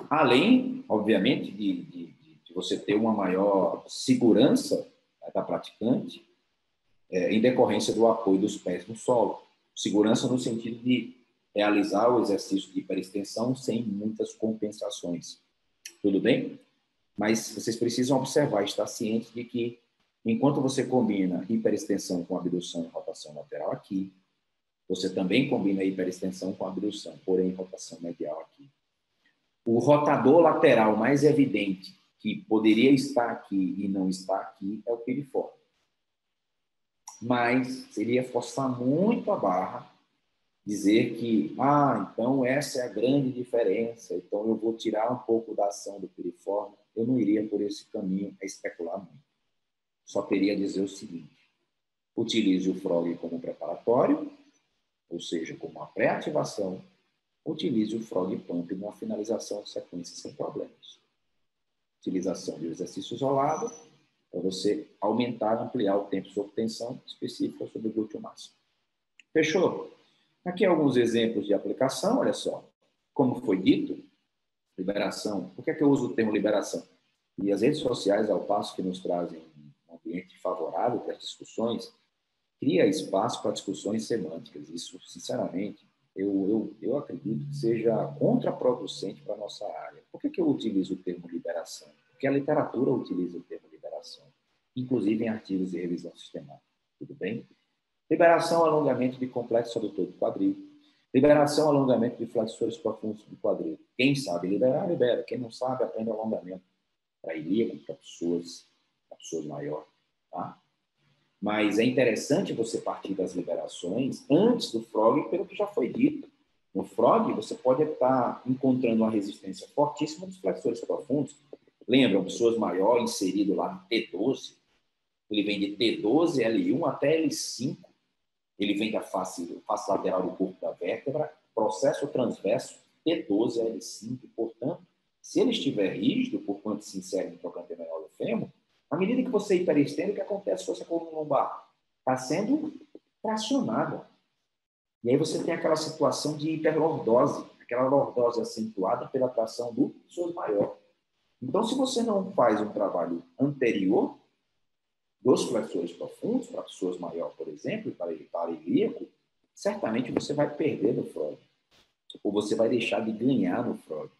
além, obviamente, de você ter uma maior segurança da praticante, em decorrência do apoio dos pés no solo. Segurança no sentido de realizar o exercício de hiperextensão sem muitas compensações. Tudo bem? Mas vocês precisam observar, estar cientes de que, enquanto você combina hiperextensão com abdução e rotação lateral aqui, você também combina hiperextensão com abdução, porém rotação medial aqui. O rotador lateral mais evidente que poderia estar aqui e não está aqui é o piriforme. Mas seria forçar muito a barra dizer que, então essa é a grande diferença, então eu vou tirar um pouco da ação do piriforme. Eu não iria por esse caminho a especular muito. Só teria a dizer o seguinte: utilize o frog como preparatório, ou seja, como uma pré-ativação. Utilize o frog pump numa finalização de sequência sem problemas. Utilização de um exercício isolado para você aumentar, ampliar o tempo sob tensão específica sobre o glúteo máximo. Fechou? Aqui alguns exemplos de aplicação, olha só. Como foi dito, liberação. Por que é que eu uso o termo liberação? E as redes sociais, ao passo que nos trazem um ambiente favorável para as discussões, cria espaço para discussões semânticas. Isso, sinceramente, eu acredito que seja contraproducente para a nossa área. Por que eu utilizo o termo liberação? Porque a literatura utiliza o termo liberação, inclusive em artigos de revisão sistemática. Tudo bem? Liberação, alongamento de complexo adutor do quadril. Liberação, alongamento de flexores profundos do quadril. Quem sabe liberar, libera. Quem não sabe, aprende alongamento para ilíaco, para pessoas maiores. Tá? Mas é interessante você partir das liberações antes do frog, pelo que já foi dito. No frog, você pode estar encontrando uma resistência fortíssima dos flexores profundos. Lembram, pessoas maiores, inserido lá no T12. Ele vem de T12, L1 até L5. Ele vem da face lateral do corpo da vértebra, processo transverso, T12, L5. Portanto, se ele estiver rígido, por quanto se insere no trocante menor do fêmur, à medida que você hiperestende, o que acontece com essa coluna lombar? Está sendo tracionada. E aí você tem aquela situação de hiperlordose, aquela lordose acentuada pela tração do pessoas maior. Então, se você não faz um trabalho anterior dos flexores profundos, para pessoas maior, por exemplo, para ilíaco, certamente você vai perder no frog. Ou você vai deixar de ganhar no frog.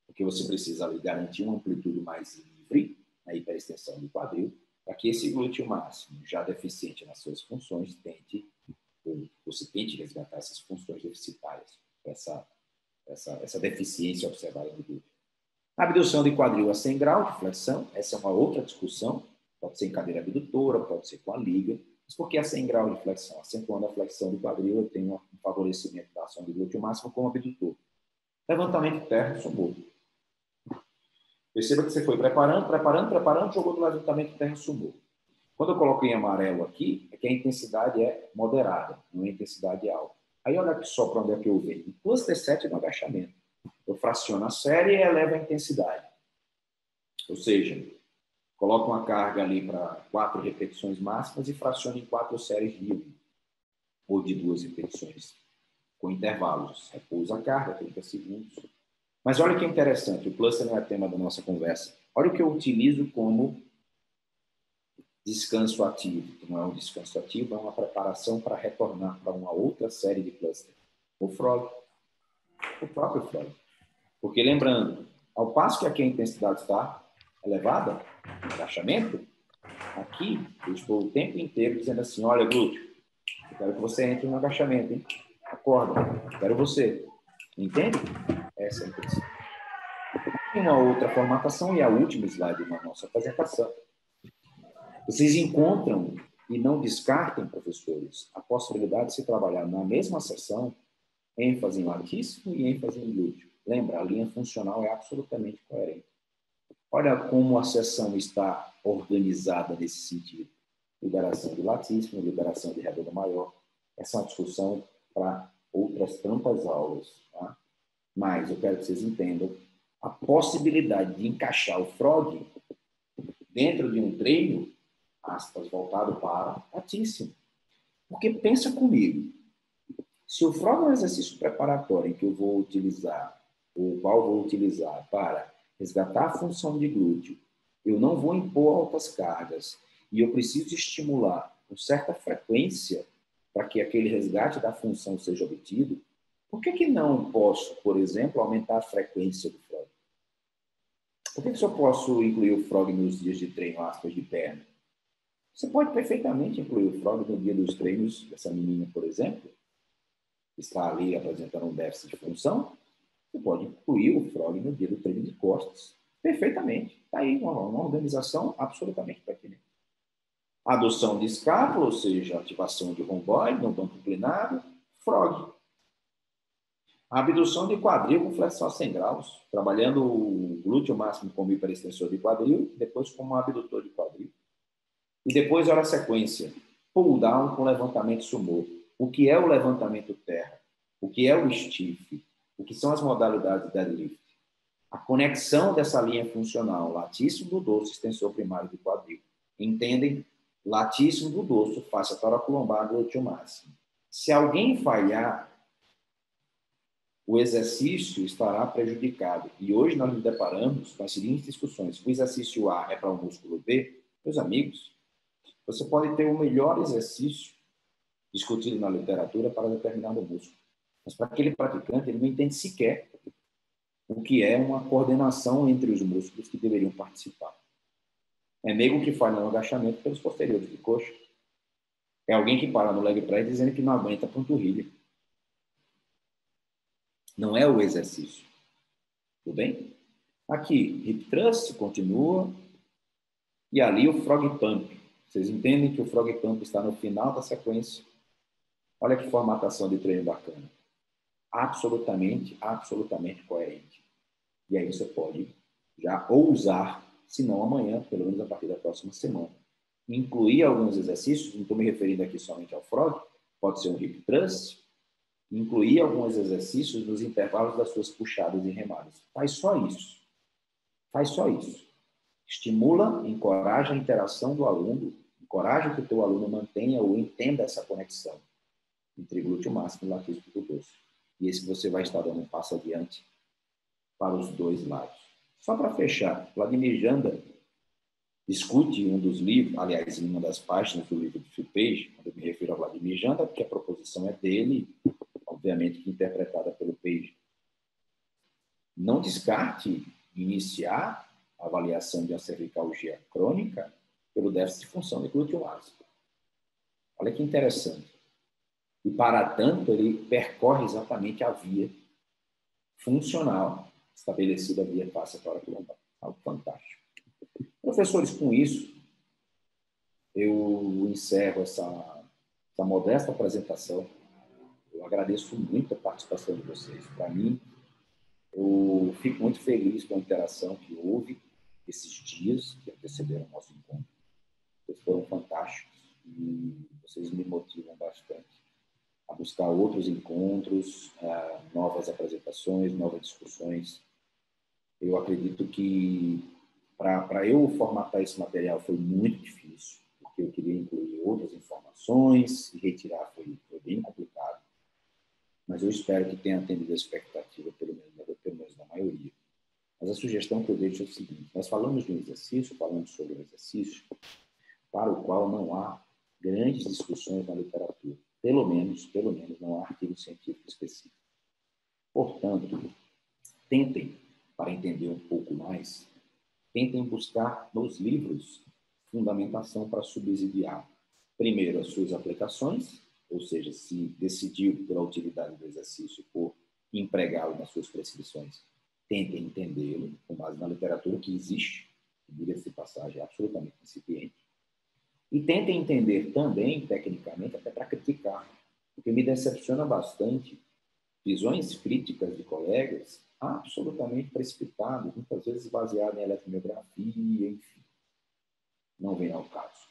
Porque você precisa garantir uma amplitude mais livre na hiperextensão do quadril, para que esse glúteo máximo, já deficiente nas suas funções, você tente resgatar essas funções deficitárias, essa deficiência observada no glúteo. A abdução de quadril a 100 graus de flexão, essa é uma outra discussão, pode ser em cadeira abdutora, pode ser com a liga, mas por que a 100 graus de flexão? Acentuando a flexão do quadril, eu tenho um favorecimento da ação do glúteo máximo como abdutor. Levantamento terra sumô. Perceba que você foi preparando, jogou do levantamento terra sumô. Quando eu coloco em amarelo aqui, é que a intensidade é moderada, não é intensidade alta. Aí olha aqui só para onde é que eu venho. Cluster 7 no agachamento. Eu fraciono a série e elevo a intensidade. Ou seja, coloco uma carga ali para 4 repetições máximas e fraciono em 4 séries de 1 ou de 2 repetições com intervalos. Repouso a carga, 30 segundos. Mas olha que interessante, o cluster não é tema da nossa conversa. Olha o que eu utilizo como descanso ativo. Não é um descanso ativo, é uma preparação para retornar para uma outra série de cluster. O frog. O próprio frog. Porque lembrando, ao passo que aqui a intensidade está elevada, no agachamento, aqui eu estou o tempo inteiro dizendo assim, olha, glúteo, eu quero que você entre no agachamento, hein? Acorda, quero você. Entende? Essa é a intenção. E uma outra formatação, e a última slide da nossa apresentação. Vocês encontram e não descartem, professores, a possibilidade de se trabalhar na mesma sessão ênfase em latíssimo e ênfase em glúteo. Lembra, a linha funcional é absolutamente coerente. Olha como a sessão está organizada nesse sentido. Liberação de latíssimo, liberação de redondo maior. Essa é uma discussão para outras tantas aulas. Tá? Mas eu quero que vocês entendam a possibilidade de encaixar o frog dentro de um treino, aspas, voltado para latíssimo. Porque pensa comigo, se o frog é um exercício preparatório que eu vou utilizar, o qual vou utilizar para resgatar a função de glúteo, eu não vou impor altas cargas e eu preciso estimular com certa frequência para que aquele resgate da função seja obtido, por que não posso, por exemplo, aumentar a frequência do frog? Por que eu posso incluir o frog nos dias de treino, aspas, de perna? Você pode perfeitamente incluir o frog no dia dos treinos dessa menina, por exemplo, que está ali apresentando um déficit de função. Você pode incluir o frog no dia do treino de costas. Perfeitamente. Está aí uma organização absolutamente pertinente. Adução de escápula, ou seja, ativação de romboide no banco inclinado, frog. Abdução de quadril com flexão 100 graus, trabalhando o glúteo máximo como hiperextensor de quadril, depois como abdutor de quadril. E depois, olha a sequência, pull down com levantamento sumô. O que é o levantamento terra? O que é o stiff? O que são as modalidades de deadlift? A conexão dessa linha funcional, latíssimo do dorso, extensor primário de quadril. Entendem? Latíssimo do dorso, face toracolombar, glúteo máximo. Se alguém falhar, o exercício estará prejudicado. E hoje nós nos deparamos com as seguintes discussões. O exercício A é para o músculo B? Meus amigos, você pode ter o melhor exercício discutido na literatura para determinado músculo. Mas para aquele praticante, ele não entende sequer o que é uma coordenação entre os músculos que deveriam participar. É nego que falha no agachamento pelos posteriores de coxa. É alguém que para no leg press dizendo que não aguenta a panturrilha. Não é o exercício. Tudo bem? Aqui, hip thrust continua. E ali o frog pump. Vocês entendem que o frog pump está no final da sequência. Olha que formatação de treino bacana. Absolutamente, absolutamente coerente. E aí você pode já ousar, se não amanhã, pelo menos a partir da próxima semana, incluir alguns exercícios, não estou me referindo aqui somente ao frog, pode ser um hip thrust, incluir alguns exercícios nos intervalos das suas puxadas e remadas. Faz só isso. Faz só isso. Estimula, encoraja a interação do aluno, encoraja que o teu aluno mantenha ou entenda essa conexão entre glúteo máximo e latíssimo do dorso. E esse você vai estar dando um passo adiante para os dois lados. Só para fechar, Vladimir Janda discute em um dos livros, aliás, em uma das páginas do livro de Phil Page, quando eu me refiro a Vladimir Janda, porque a proposição é dele, obviamente que interpretada pelo Page. Não descarte iniciar a avaliação de uma cervicalgia crônica pelo déficit de função de glúteo máximo. Olha que interessante. E, para tanto, ele percorre exatamente a via funcional estabelecida via face toracolombar. Algo fantástico. Professores, com isso, eu encerro essa modesta apresentação. Eu agradeço muito a participação de vocês. Para mim, eu fico muito feliz com a interação que houve esses dias que antecederam o nosso encontro. Vocês foram fantásticos e vocês me motivam bastante a buscar outros encontros, novas apresentações, novas discussões. Eu acredito que para eu formatar esse material foi muito difícil, porque eu queria incluir outras informações e retirar foi bem complicado. Mas eu espero que tenha atendido a expectativa, pelo menos da maioria. Mas a sugestão que eu deixo é o seguinte: nós falamos de um exercício, falamos sobre um exercício para o qual não há grandes discussões na literatura. Pelo menos não há artigo científico específico. Portanto, tentem, para entender um pouco mais, tentem buscar nos livros fundamentação para subsidiar, primeiro, as suas aplicações, ou seja, se decidiu pela utilidade do exercício por empregá-lo nas suas prescrições, tentem entendê-lo, com base na literatura que existe, que, diga-se de passagem, é absolutamente incipiente, e tentem entender também, tecnicamente, até para criticar, porque me decepciona bastante visões críticas de colegas absolutamente precipitadas, muitas vezes baseadas em eletromiografia, enfim, não vem ao caso.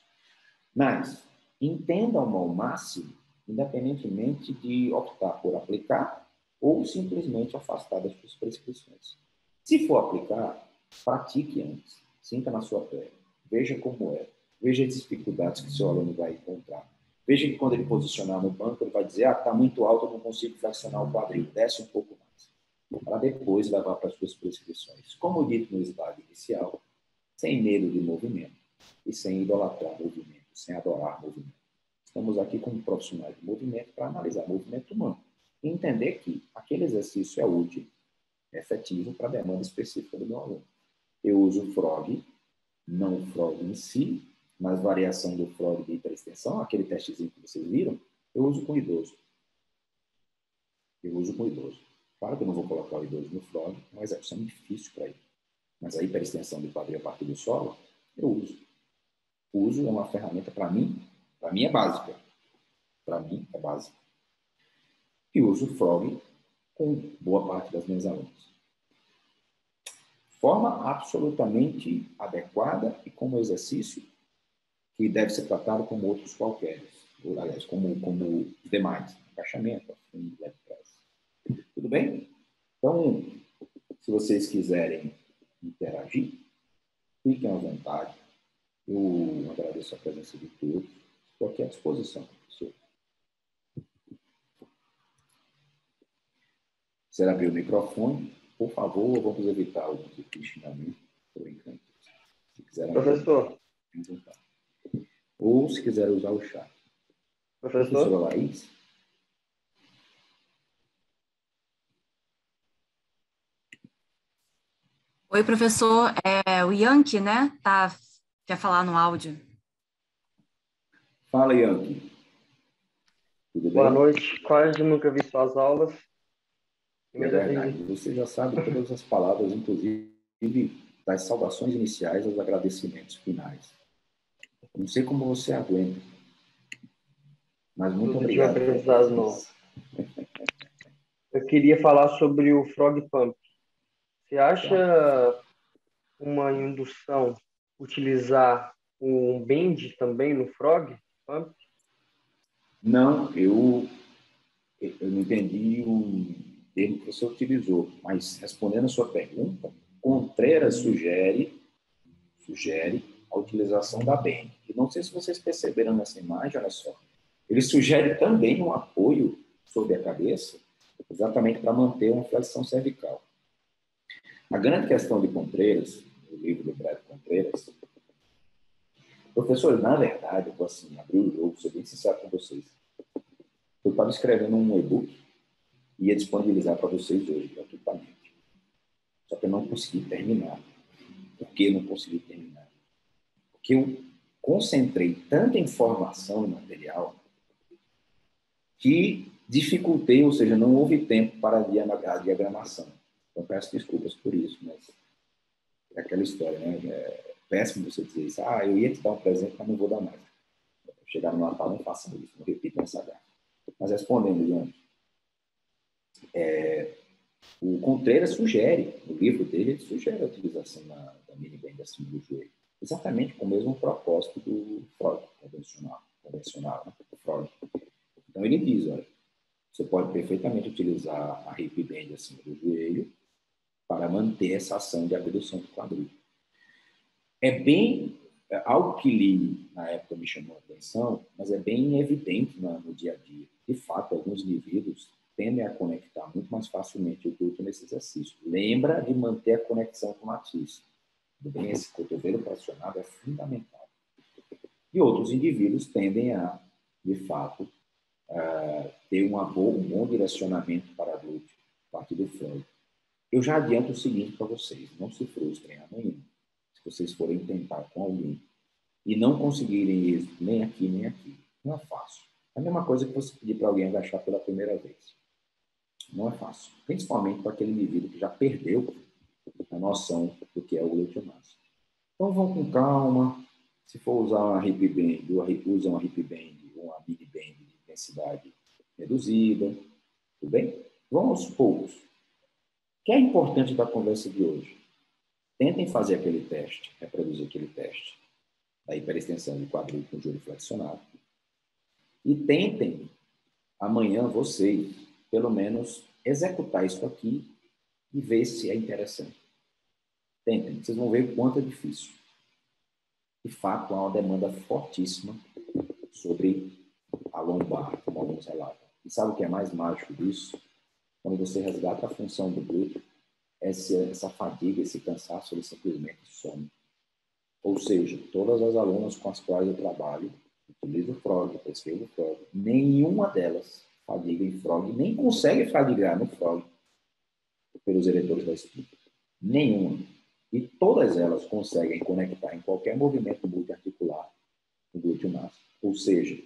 Mas entendam ao máximo, independentemente de optar por aplicar ou simplesmente afastar das suas prescrições. Se for aplicar, pratique antes, sinta na sua pele, veja como é, veja as dificuldades que seu aluno vai encontrar. Veja que quando ele posicionar no banco, ele vai dizer, está muito alto, eu não consigo flexionar o quadril, desce um pouco mais, para depois levar para as suas prescrições. Como dito no slide inicial, sem medo de movimento e sem idolatrar movimento, sem adorar movimento. Estamos aqui como profissionais de movimento para analisar o movimento humano e entender que aquele exercício é útil, é efetivo para a demanda específica do meu aluno. Eu uso o frog, não o frog em si, mas variação do frog de hiperextensão, aquele testezinho que vocês viram, eu uso com idoso. Claro que eu não vou colocar o idoso no frog, é uma execução difícil para ele. Mas a hiperextensão do quadril a partir do solo, eu uso. O uso é uma ferramenta, para mim é básica. Para mim, é básica. E uso o frog com boa parte das minhas alunas. Forma absolutamente adequada e como exercício que deve ser tratado como outros qualquer. Aliás, como demais. Agachamento, afim, leg press. Tudo bem? Então, se vocês quiserem interagir, fiquem à vontade. Eu agradeço a presença de todos. Estou aqui à disposição, professor. Se ela abrir o microfone, por favor, vamos evitar alguns xingamentos. Estou brincando. Se quiser, Professor. Ou se quiser usar o chat. Professora Laís? Oi, professor. É o Yankee, né? Quer falar no áudio. Fala, Yankee. Tudo bem? Boa noite. Quase nunca vi suas aulas. É verdade. Você já sabe todas as palavras, inclusive das saudações iniciais aos agradecimentos finais. Não sei como você aguenta, mas muito obrigado. Eu queria falar sobre o Frog Pump. Você acha uma indução utilizar um bend também no Frog Pump? Não, eu não entendi o termo que você utilizou, mas respondendo a sua pergunta, Contreras sugere a utilização da bend. E não sei se vocês perceberam nessa imagem, olha só. Ele sugere também um apoio sobre a cabeça, exatamente para manter uma flexão cervical. A grande questão de Contreras, o livro do Brad Contreras, professor, na verdade, eu vou assim, abrir o jogo, ser bem sincero com vocês. Eu estava escrevendo um e-book e ia disponibilizar para vocês hoje, gratuitamente. Só que eu não consegui terminar. Por que não consegui terminar? Porque eu concentrei tanta informação e material que dificultei, ou seja, não houve tempo para a diagramação. Então, peço desculpas por isso, mas é aquela história, né? É péssimo você dizer isso. Eu ia te dar um presente, mas não vou dar mais. Chegar no Natal, não façam isso, não repitam essa gafa. Mas respondendo, Leandro, o Contreras sugere, no livro dele, ele sugere a utilização da mini band acima do joelho. Exatamente com o mesmo propósito do Freud, convencional, né? O Freud. Então, ele diz, olha, você pode perfeitamente utilizar a hip band acima do joelho para manter essa ação de abdução do quadril. Algo que li na época me chamou a atenção, mas é bem evidente no dia a dia. De fato, alguns indivíduos tendem a conectar muito mais facilmente o glúteo nesse exercício. Lembra de manter a conexão com o matriz. Tudo bem? Esse cotovelo pressionado é fundamental. E outros indivíduos tendem a, de fato, ter um bom direcionamento para glúteo, a partir do Freud. Eu já adianto o seguinte para vocês, não se frustrem amanhã, se vocês forem tentar com alguém e não conseguirem êxito nem aqui, nem aqui. Não é fácil. É a mesma coisa que você pedir para alguém agachar pela primeira vez. Não é fácil. Principalmente para aquele indivíduo que já perdeu a noção do que é o glúteo máximo. Então, vão com calma. Se for usar uma hip band, usa uma hip band, uma mid band de intensidade reduzida. Tudo bem? Vão aos poucos. O que é importante da conversa de hoje? Tentem fazer aquele teste, reproduzir aquele teste da hiperextensão de quadril com joelho flexionado. E tentem, amanhã, vocês, pelo menos, executar isso aqui e ver se é interessante. Tentem, vocês vão ver o quanto é difícil. De fato, há uma demanda fortíssima sobre a lombar, como alguns relatam. E sabe o que é mais mágico disso? Quando você resgata a função do glúteo, essa fadiga, esse cansaço, ele simplesmente some. Ou seja, todas as alunas com as quais eu trabalho, utilizo o frog, prescrevo o frog, nenhuma delas fadiga em frog, nem consegue fadigar no frog pelos eletores da espinha. Nenhuma. E todas elas conseguem conectar em qualquer movimento multiarticular o glúteo máximo. Ou seja,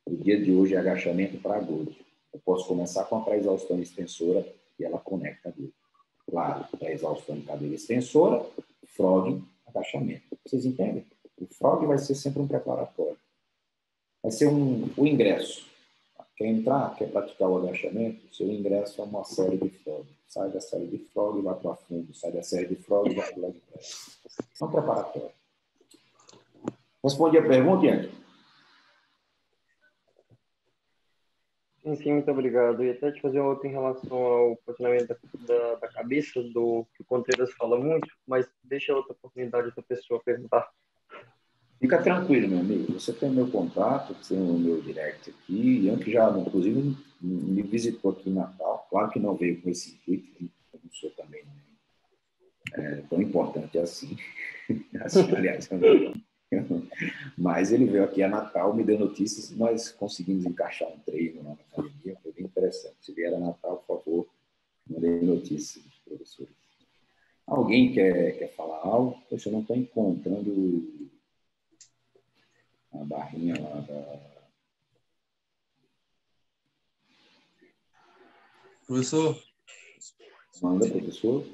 o dia de hoje é agachamento para glúteo. Eu posso começar com a pré-exaustão extensora e ela conecta a glúteo. Claro, pré-exaustão em cadeira extensora, frog, agachamento. Vocês entendem? O frog vai ser sempre um preparatório. Vai ser o ingresso. Quer entrar, quer praticar o agachamento, o seu ingresso é uma série de frog. Sai da série de frog e vai para fundo. Sai da série de frog e vai para o leg press. É um preparatório. Responde a pergunta, Ian? Sim, muito obrigado. E até te fazer uma outra em relação ao posicionamento da cabeça, do que o Contreiras fala muito, mas deixa outra oportunidade outra pessoa perguntar. Fica tranquilo, meu amigo. Você tem o meu contato, tem o meu direct aqui. Ian, que já, inclusive, me visitou aqui em Natal. Claro que não veio com esse intuito, eu não sou também tão importante assim. Assim, aliás, mas ele veio aqui a Natal, me deu notícias e nós conseguimos encaixar um treino lá na academia. Foi bem interessante. Se vier a Natal, por favor, mandei notícias dos professores. Alguém quer falar algo? Poxa, eu não estou encontrando a barrinha lá da... Professor, Manda, professor.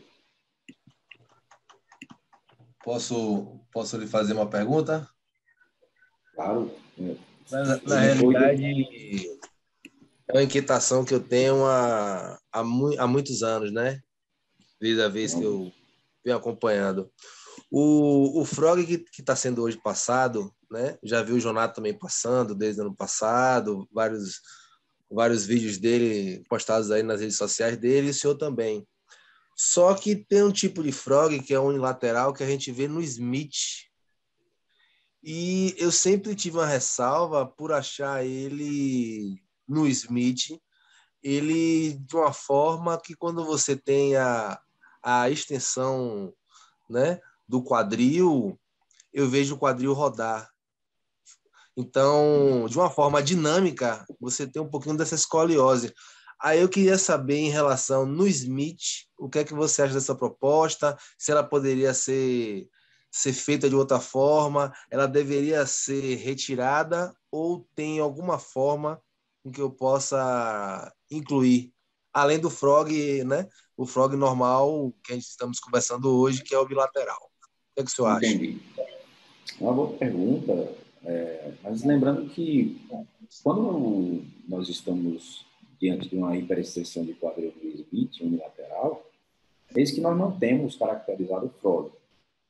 posso lhe fazer uma pergunta? Claro. Na realidade, é uma inquietação que eu tenho há muitos anos, né? Desde a vez que eu venho acompanhando. O Frog que está sendo hoje passado, né? Já vi o Jonato também passando desde o ano passado, vários vídeos dele postados aí nas redes sociais dele, e o senhor também. Só que tem um tipo de frog que é unilateral que a gente vê no Smith. E eu sempre tive uma ressalva por achar ele no Smith, ele de uma forma que quando você tem a extensão, né, do quadril, eu vejo o quadril rodar. Então, de uma forma dinâmica, você tem um pouquinho dessa escoliose. Aí eu queria saber em relação no Smith, o que é que você acha dessa proposta? Se ela poderia ser feita de outra forma, ela deveria ser retirada ou tem alguma forma em que eu possa incluir, além do frog, né? O frog normal que a gente estamos conversando hoje, que é o bilateral. O que é que o senhor acha? Entendi. Uma boa pergunta, mas lembrando que quando nós estamos diante de uma hiperextensão de quadril do Smith unilateral, eis que nós não temos caracterizado o frog.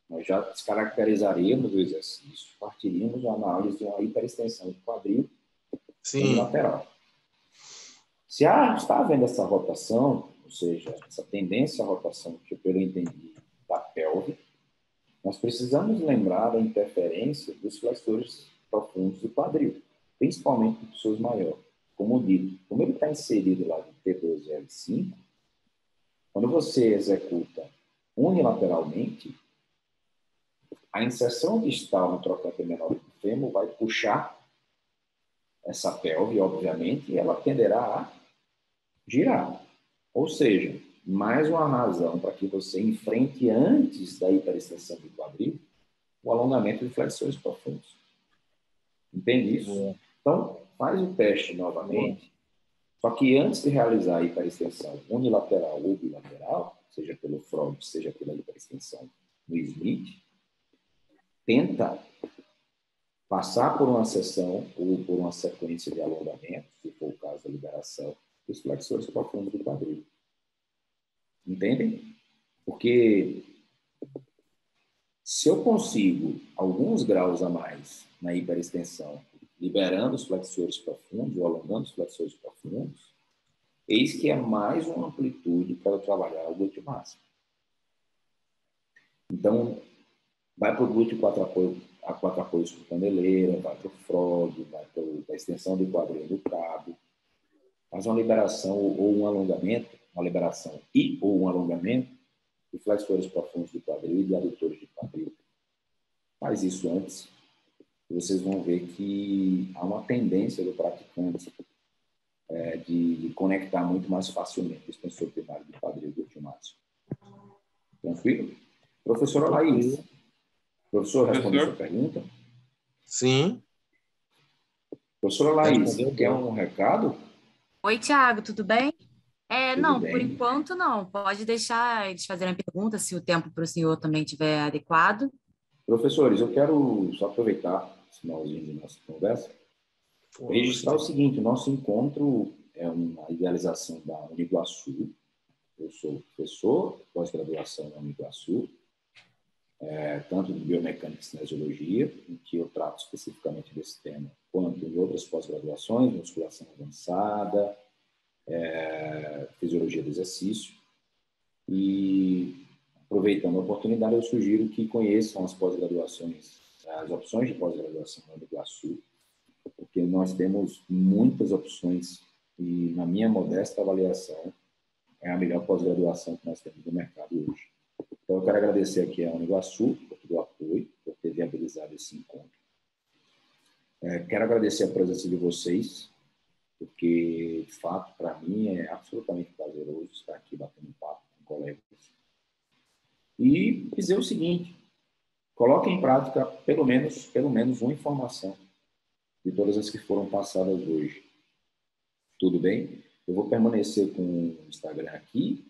Nós já descaracterizaríamos o exercício, partiríamos da análise de uma hiperextensão de quadril unilateral. Se está havendo essa rotação, ou seja, essa tendência à rotação, que pelo entendi, da pelve, nós precisamos lembrar da interferência dos flexores profundos do quadril, principalmente em pessoas maiores. Como dito, como ele está inserido lá no T12 e L5, quando você executa unilateralmente, a inserção distal no trocante menor do fêmur vai puxar essa pelve, obviamente, e ela tenderá a girar. Ou seja, mais uma razão para que você enfrente antes da hiperextensão do quadril o alongamento de flexores profundos. Entende isso? Então, faz o teste novamente. Só que antes de realizar a hiperextensão unilateral ou bilateral, seja pelo frogs, seja pela hiperextensão no Smith, tenta passar por uma sessão ou por uma sequência de alongamento, se for o caso da liberação, dos flexores profundos do quadril. Entendem? Porque se eu consigo alguns graus a mais na hiperextensão, liberando os flexores profundos ou alongando os flexores profundos, eis que é mais uma amplitude para eu trabalhar o glúteo máximo. Então, vai para o glúteo a quatro apoios por caneleira, vai para o frog, vai para a extensão do quadril do cabo, faz uma liberação ou um alongamento, uma liberação e ou um alongamento de flexores profundos do quadril e de adutores de quadril. Faz isso antes, e vocês vão ver que há uma tendência do praticante de conectar muito mais facilmente o extensor primário do quadril e do glúteo máximo. Tranquilo? Professora Laís, professor, respondeu a sua pergunta? Sim. Professora Laís, quer um recado? Oi, Thiago, tudo bem? Tudo Não, bem. por enquanto não. Pode deixar eles fazerem a pergunta, se o tempo para o senhor também estiver adequado. Professores, eu quero só aproveitar esse finalzinho de nossa conversa para registrar o seguinte: o nosso encontro é uma idealização da Uniguaçu. Eu sou professor, pós-graduação na Uniguaçu, tanto de biomecânica e cinesiologia, em que eu trato especificamente desse tema, quanto em outras pós-graduações, musculação avançada, fisiologia do exercício. E, aproveitando a oportunidade, eu sugiro que conheçam as pós-graduações, as opções de pós-graduação na Uniguaçu, porque nós temos muitas opções e, na minha modesta avaliação, é a melhor pós-graduação que nós temos no mercado hoje. Então, eu quero agradecer aqui a Uniguaçu por todo o apoio, por ter viabilizado esse encontro. Quero agradecer a presença de vocês, porque, de fato, para mim é absolutamente prazeroso estar aqui batendo papo com colegas. E dizer o seguinte: coloquem em prática pelo menos uma informação de todas as que foram passadas hoje. Tudo bem? Eu vou permanecer com o Instagram aqui,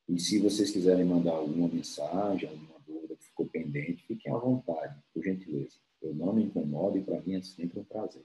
e se vocês quiserem mandar alguma mensagem, alguma dúvida que ficou pendente, fiquem à vontade, por gentileza. Eu não me incomodo e para mim é sempre um prazer.